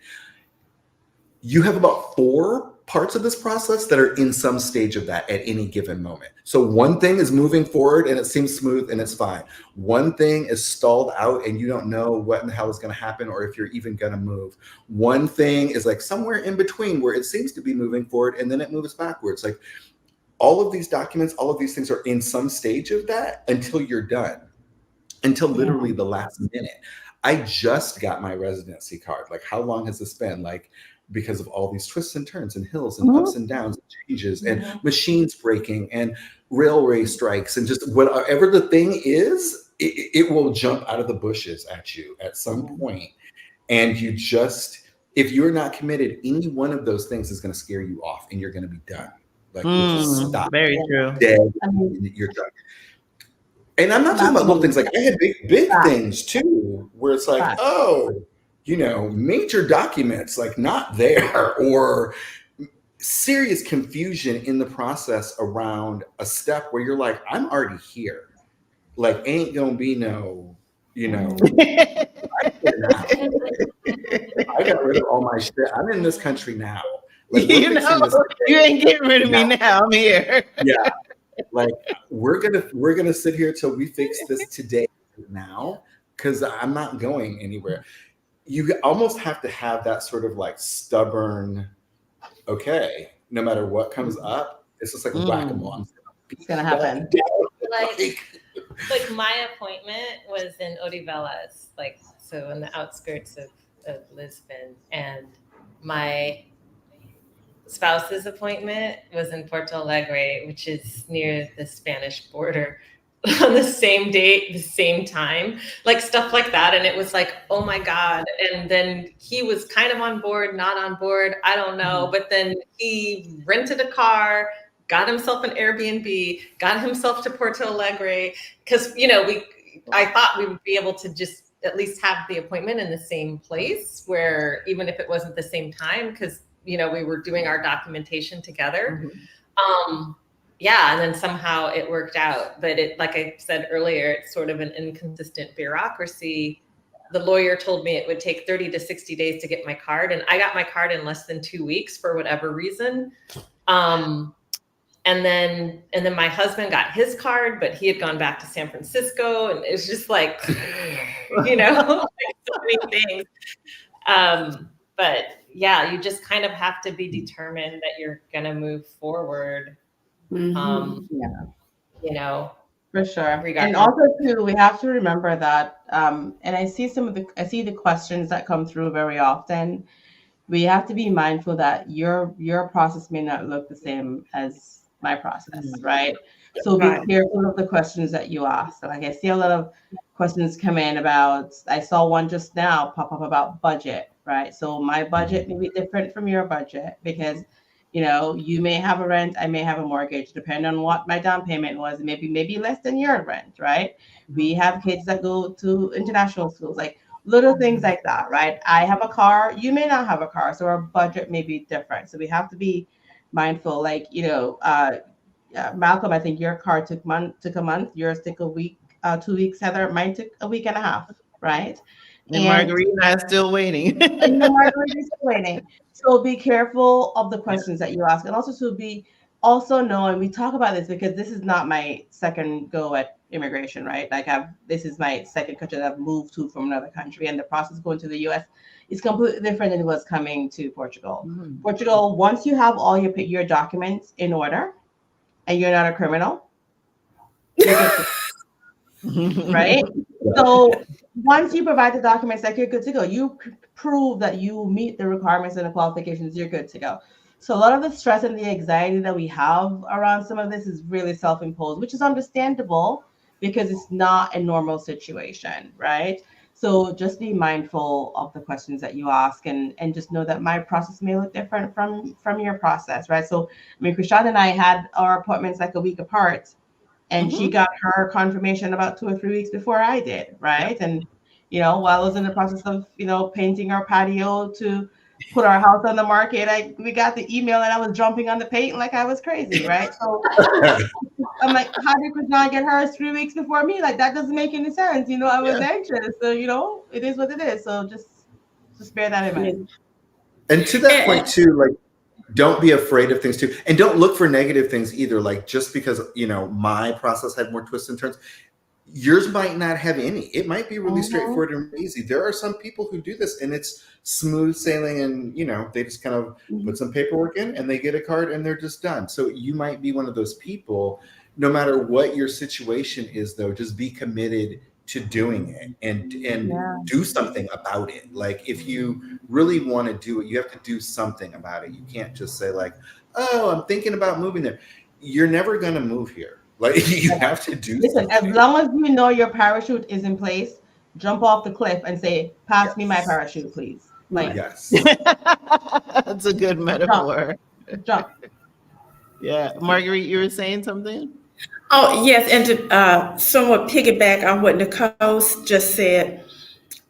You have about 4 parts of this process that are in some stage of that at any given moment. So one thing is moving forward and it seems smooth and it's fine. One thing is stalled out and you don't know what in the hell is going to happen or if you're even going to move. One thing is like somewhere in between where it seems to be moving forward and then it moves backwards. Like all of these documents, all of these things are in some stage of that until you're done, until literally the last minute. I just got my residency card. Like, how long has this been? Like, because of all these twists and turns and hills and ups and downs and changes and machines breaking and railway strikes and just whatever the thing is, it will jump out of the bushes at you at some point. And you just, if you're not committed, any one of those things is going to scare you off and you're going to be done. Like, you just stop. Very true. Dead, and you're done. And I'm not talking about little things. Like, I had big things too, where it's like, oh, you know, major documents, like not there, or serious confusion in the process around a step where you're like, I'm already here. Like, ain't gonna be no, you know, I got rid of all my shit. I'm in this country now. Like, you ain't getting rid of me now. I'm here. Yeah. Like, we're gonna sit here till we fix this today now, because I'm not going anywhere. You almost have to have that sort of like stubborn, okay, no matter what comes up, it's just like whack-a-mole. It's gonna happen. Like my appointment was in Odivelas, like so in the outskirts of Lisbon, and my spouse's appointment was in Porto Alegre, which is near the Spanish border, on the same date, the same time, like stuff like that. And it was like, oh my God. And then he was kind of on board, not on board, I don't know. But then he rented a car, got himself an Airbnb, got himself to Porto Alegre, because, you know, I thought we would be able to just at least have the appointment in the same place, where even if it wasn't the same time, because, you know, we were doing our documentation together. Yeah, and then somehow it worked out. But it, like I said earlier, it's sort of an inconsistent bureaucracy. The lawyer told me it would take 30 to 60 days to get my card, and I got my card in less than 2 weeks for whatever reason. And then my husband got his card, but he had gone back to San Francisco, and it's just like, you know, like so many things. But yeah, you just kind of have to be determined that you're gonna move forward. Yeah. You know, For sure. regardless. And also too, we have to remember that, and I see the questions that come through very often. We have to be mindful that your process may not look the same as my process, right? So be Right. careful of the questions that you ask. So like I see a lot of questions come in about, I saw one just now pop up about budget, right? So my budget may be different from your budget because, you know, you may have a rent, I may have a mortgage, depending on what my down payment was, maybe less than your rent, right? We have kids that go to international schools, like little things like that, right? I have a car, you may not have a car, so our budget may be different. So we have to be mindful, like, you know, Malcolm, I think your car took a month, yours took a week, 2 weeks, Heather, mine took a week and a half, right? And Marguerite and I are still waiting. And Marguerite is still waiting. So be careful of the questions that you ask, and also to also know, and we talk about this because this is not my second go at immigration, right? Like this is my second country that I've moved to from another country, and the process going to the US is completely different than it was coming to Portugal. Portugal, once you have all your documents in order, and you're not a criminal, you're good to, right? So once you provide the documents, like you're good to go. You prove that you meet the requirements and the qualifications, you're good to go. So a lot of the stress and the anxiety that we have around some of this is really self-imposed, which is understandable because it's not a normal situation, right? So just be mindful of the questions that you ask, and just know that my process may look different from your process, right? So I mean, Krishan and I had our appointments like a week apart, and she got her confirmation about 2 or 3 weeks before I did, right? Yep. And you know, while I was in the process of, you know, painting our patio to put our house on the market, we got the email and I was jumping on the paint like I was crazy, right? So I'm like, how did Krishan get hers 3 weeks before me? Like, that doesn't make any sense. You know, I was anxious. So, you know, it is what it is. So just bear that in mind. And to that point too, like, don't be afraid of things too. And don't look for negative things either. Like, just because, you know, my process had more twists and turns, yours might not have any. It might be really straightforward and easy. There are some people who do this and it's smooth sailing, and, you know, they just kind of put some paperwork in and they get a card and they're just done. So you might be one of those people. No matter what your situation is, though, just be committed to doing it and do something about it. Like, if you really want to do it, you have to do something about it. You can't just say like, oh, I'm thinking about moving there. You're never going to move here. Like, you have to do something. As long as you know your parachute is in place, jump off the cliff and say, pass me my parachute, please. Like, yes. That's a good metaphor. Jump. Yeah. Marguerite, you were saying something? Oh, yes. And to somewhat piggyback on what Nicole just said,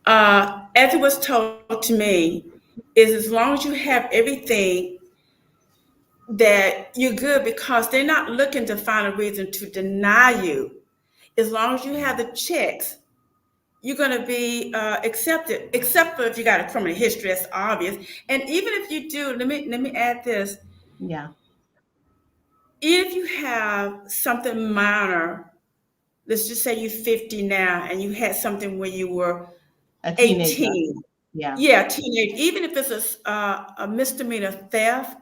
as it was told to me, is as long as you have everything, that you're good, because they're not looking to find a reason to deny you. As long as you have the checks, you're going to be accepted, except for if you got a criminal history, that's obvious. And even if you do, let me add this. Yeah. If you have something minor, let's just say you're 50 now and you had something when you were 18. Yeah, teenage. Even if it's a misdemeanor theft,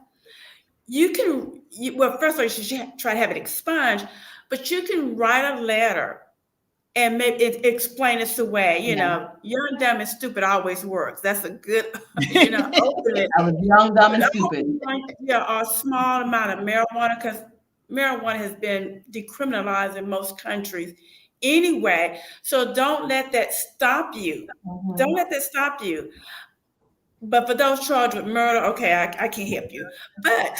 well, first of all, you should try to have it expunged, but you can write a letter and maybe explain this away. You know, young, dumb, and stupid always works. That's a good, you know, open it. I was young, dumb, and stupid. Yeah, a small amount of marijuana, because marijuana has been decriminalized in most countries anyway. So don't let that stop you. Don't let that stop you. But for those charged with murder, okay, I can't help you. But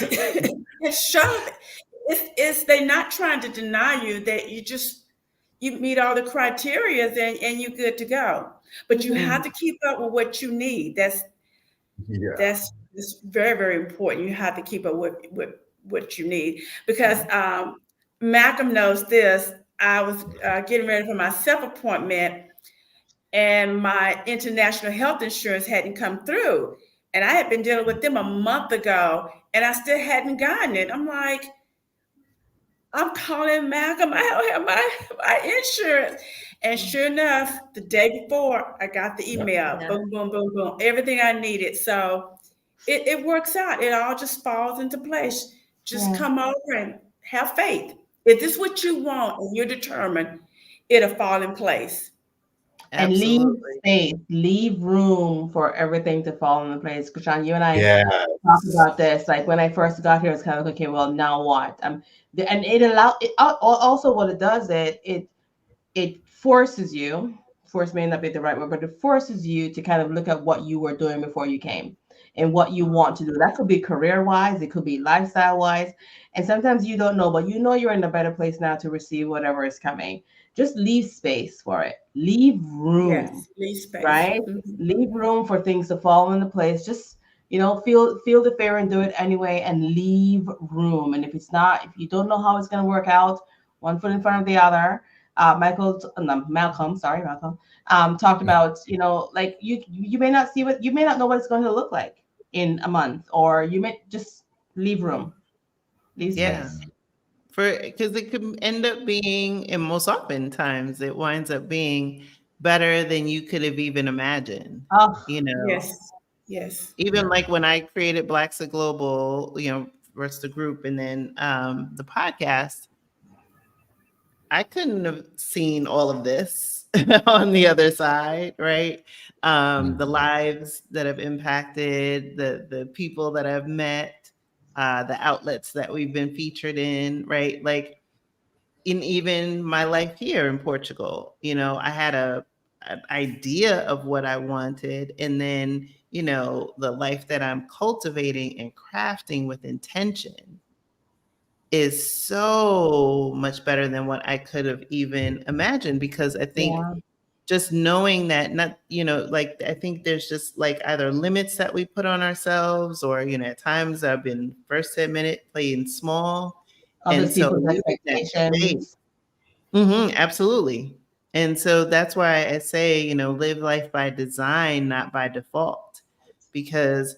it's they're not trying to deny you, that you meet all the criteria and you're good to go. But you have to keep up with what you need. That's very, very important. You have to keep up with what you need, because Malcolm knows this. I was getting ready for my self-appointment, and my international health insurance hadn't come through. And I had been dealing with them a month ago, and I still hadn't gotten it. I'm like, I'm calling Malcolm. I don't have my insurance. And sure enough, the day before, I got the email. Yeah. Boom, boom, boom, boom. Everything I needed. So it works out. It all just falls into place. Just come over and have faith. If this is what you want and you're determined, it'll fall in place. And leave Absolutely. space, leave room for everything to fall into place. Krishan, you and I Yeah. talked about this. Like when I first got here, it's kind of like, okay, well, now what? And also what it does, it forces you, force may not be the right word, but it forces you to kind of look at what you were doing before you came and what you want to do. That could be career wise, it could be lifestyle wise. And sometimes you don't know, but you know you're in a better place now to receive whatever is coming. Just leave space for it. Leave room, Yes, leave space. right? Leave room for things to fall into place. Just feel the fear and do it anyway, and leave room. And if you don't know how it's going to work out, one foot in front of the other. Malcolm, talked about, like you may not see you may not know what it's going to look like in a month, or you may just leave room, leave Yeah. space. Because it could end up being, and most oftentimes it winds up being better than you could have even imagined. Oh, Yes, yes. Even like when I created Blaxit Global, versus the group, and then the podcast, I couldn't have seen all of this on the other side, right? The lives that have impacted, the people that I've met, the outlets that we've been featured in, right? Like in even my life here in Portugal, I had an idea of what I wanted, and then the life that I'm cultivating and crafting with intention is so much better than what I could have even imagined, because I think yeah. just knowing that, not, like, I think there's just like either limits that we put on ourselves, or, at times I've been first to admit it, playing small. Other And so people's leaving that space. expectations. Absolutely. And so that's why I say, live life by design, not by default, because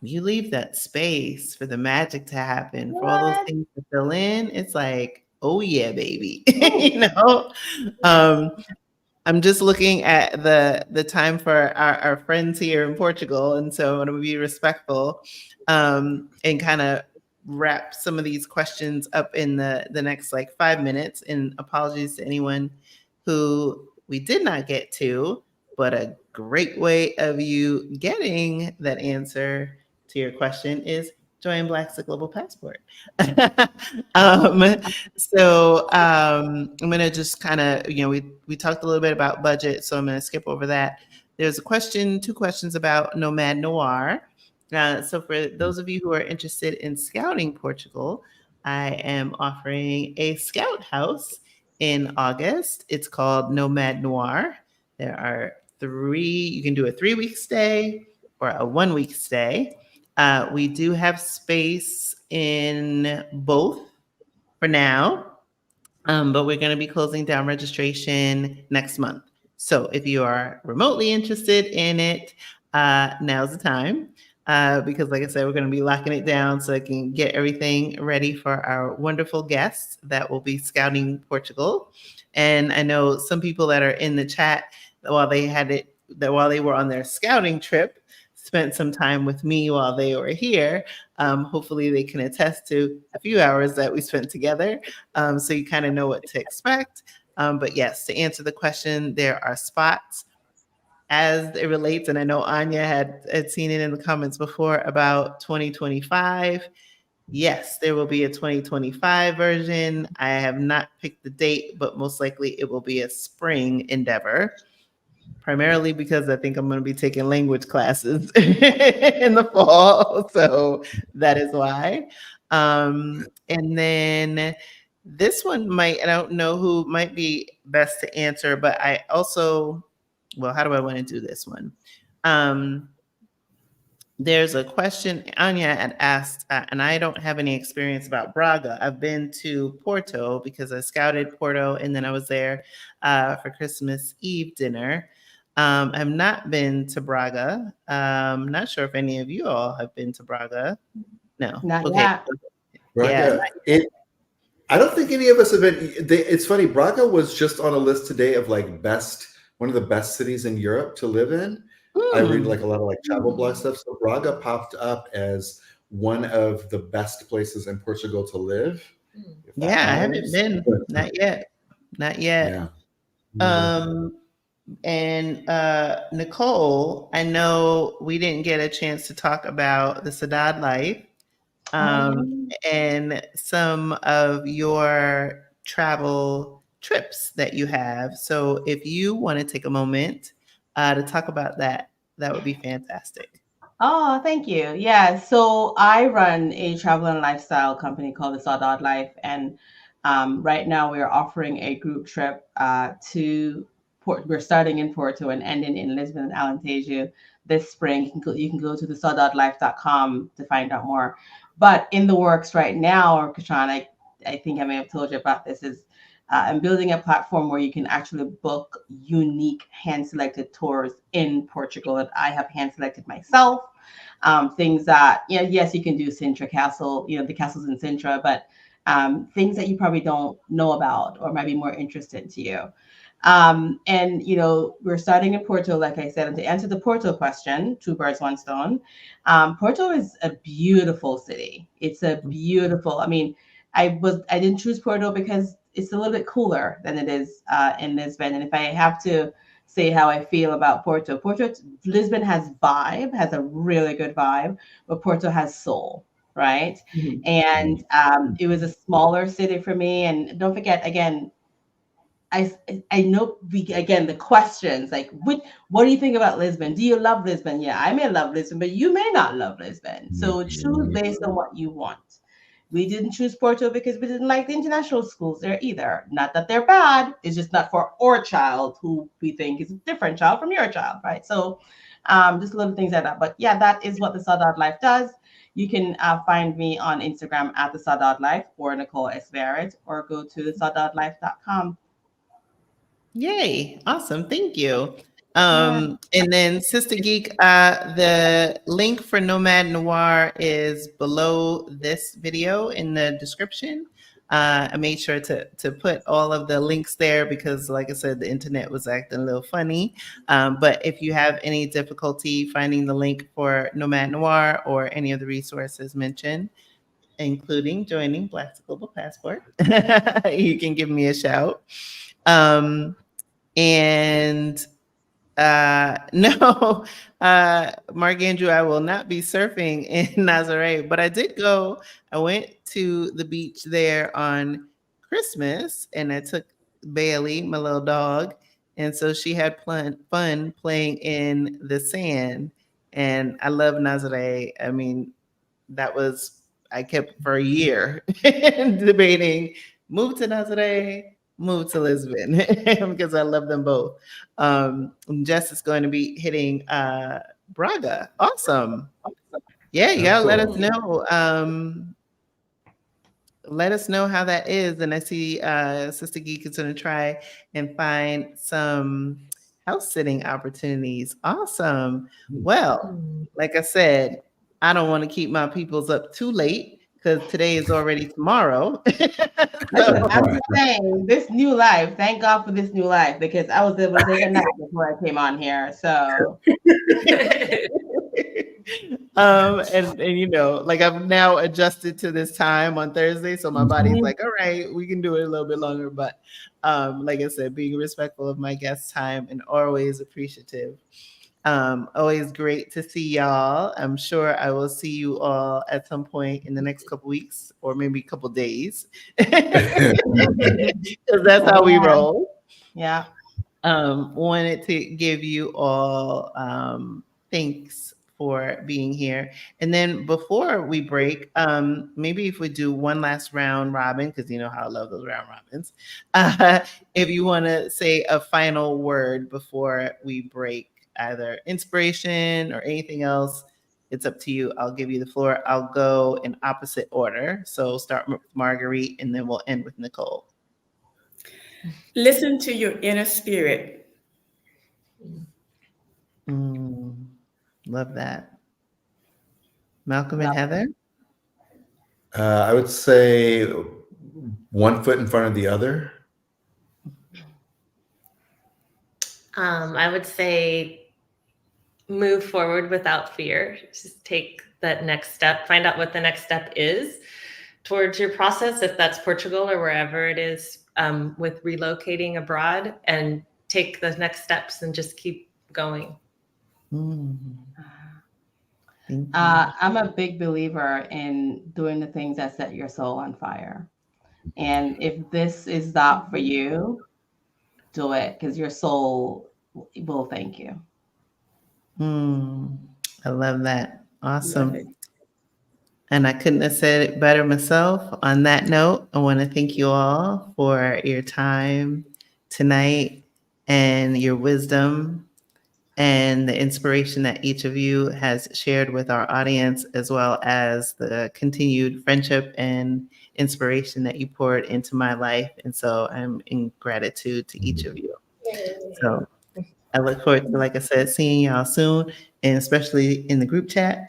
you leave that space for the magic to happen, for all those What? things to fill in. It's like, oh yeah, baby. Um, I'm just looking at the time for our friends here in Portugal, and so I want to be respectful, and kind of wrap some of these questions up in the next like 5 minutes. And apologies to anyone who we did not get to, but a great way of you getting that answer to your question is join Blaxit Global Passport. I'm going to just kind of, we talked a little bit about budget, so I'm going to skip over that. There's two questions about Nomad Noir. So for those of you who are interested in scouting Portugal, I am offering a scout house in August. It's called Nomad Noir. There are you can do a 3-week stay or a 1-week stay. We do have space in both for now, but we're going to be closing down registration next month. So if you are remotely interested in it, now's the time. Because like I said, we're going to be locking it down so I can get everything ready for our wonderful guests that will be scouting Portugal. And I know some people that are in the chat, while they were on their scouting trip, spent some time with me while they were here. Hopefully they can attest to a few hours that we spent together. So you kind of know what to expect. But yes, to answer the question, there are spots as it relates. And I know Anya had seen it in the comments before about 2025. Yes, there will be a 2025 version. I have not picked the date, but most likely it will be a spring endeavor. Primarily because I think I'm going to be taking language classes in the fall. So that is why. And then this one I don't know who might be best to answer, but I also, how do I want to do this one? There's a question Anya had asked, and I don't have any experience about Braga. I've been to Porto because I scouted Porto, and then I was there for Christmas Eve dinner. I've not been to Braga. Not sure if any of you all have been to Braga. No. Not Okay. yet. Braga, Yeah. I don't think any of us have been. It's funny. Braga was just on a list today of like one of the best cities in Europe to live in. I read like a lot of like travel blog stuff. So Braga popped up as one of the best places in Portugal to live. If that Yeah, I haven't matters. been. Not yet. Not yet. Yeah. And Nicole, I know we didn't get a chance to talk about the Sadat life and some of your travel trips that you have. So if you want to take a moment to talk about that, that would be fantastic. Oh, thank you. Yeah, so I run a travel and lifestyle company called the Sadat Life, and right now we are offering a group trip to Port. We're starting in Porto and ending in Lisbon and Alentejo this spring. You can go to the sadatlife.com to find out more. But in the works right now, Kashan, I think I may have told you about this, is I'm building a platform where you can actually book unique hand-selected tours in Portugal that I have hand-selected myself. Things that, yes, you can do Sintra Castle, the castles in Sintra, but things that you probably don't know about or might be more interesting to you. And we're starting in Porto, like I said, and to answer the Porto question, two birds, one stone. Porto is a beautiful city. It's a beautiful. I mean, I didn't choose Porto because it's a little bit cooler than it is in Lisbon. And if I have to say how I feel about Porto, Lisbon has a really good vibe, but Porto has soul, right? Mhm. And it was a smaller city for me. And don't forget, again, I know the questions like what do you think about Lisbon? Do you love Lisbon? Yeah, I may love Lisbon, but you may not love Lisbon. So choose based on what you want. We didn't choose Porto because we didn't like the international schools there either. Not that they're bad. It's just not for our child who we think is a different child from your child, right? So just little things like that. But yeah, that is what the Sadat Life does. You can find me on Instagram at the Sadat Life or Nicole S. Barrett, or go to the sadatlife.com. Yay. Awesome. Thank you. Yeah. And then Sister Geek, the link for Nomad Noir is below this video in the description. I made sure to put all of the links there because, like I said, the internet was acting a little funny. But if you have any difficulty finding the link for Nomad Noir or any of the resources mentioned, including joining Blaxit Global Passport, you can give me a shout. And no, Mark Andrew, I will not be surfing in Nazaré, but I went to the beach there on Christmas and I took Bailey, my little dog. And so she had fun playing in the sand. And I love Nazaré. I mean, I kept for a year debating move to Nazaré, move to Lisbon because I love them both. Jess is going to be hitting Braga. Awesome. Yeah, you gotta let us know. Let us know how that is. And I see Sister Geek is going to try and find some house sitting opportunities. Awesome. Well, like I said, I don't want to keep my peoples up too late because today is already tomorrow. Listen, I'm just saying, this new life, thank God for this new life, because I was able to take a nap before I came on here. So and like I've now adjusted to this time on Thursday, so my body's like, all right, we can do it a little bit longer. But like I said, being respectful of my guest time and always appreciative. Always great to see y'all. I'm sure I will see you all at some point in the next couple weeks or maybe a couple days. Because that's how we roll. Yeah. Wanted to give you all thanks for being here. And then before we break, maybe if we do one last round robin, because you know how I love those round robins. If you want to say a final word before we break, either inspiration or anything else, it's up to you. I'll give you the floor. I'll go in opposite order. So start with Marguerite and then we'll end with Nicole. Listen to your inner spirit. Love that. Malcolm and Heather? I would say one foot in front of the other? I would say move forward without fear. Just take that next step, find out what the next step is towards your process, if that's Portugal or wherever it is, with relocating abroad, and take the next steps and just keep going. I'm a big believer in doing the things that set your soul on fire. And if this is not for you, do it, because your soul will thank you. I love that. Awesome. And I couldn't have said it better myself. On that note, I want to thank you all for your time tonight and your wisdom and the inspiration that each of you has shared with our audience, as well as the continued friendship and inspiration that you poured into my life. And so I'm in gratitude to each of you. So I look forward to, like I said, seeing y'all soon, and especially in the group chat.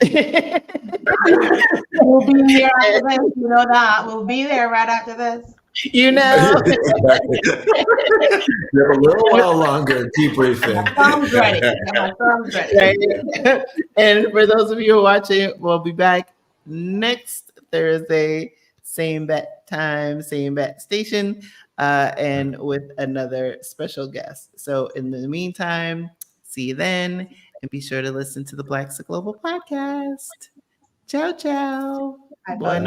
We'll be here after this. You know that. We'll be there right after this. You know. You have a little while longer debriefing. My thumb's ready. My thumb's ready. Right. And for those of you who are watching, we'll be back next Thursday, same bat time, same bat station, and with another special guest. So in the meantime, see you then, and be sure to listen to the Blaxit Global podcast. Ciao, ciao. Bye.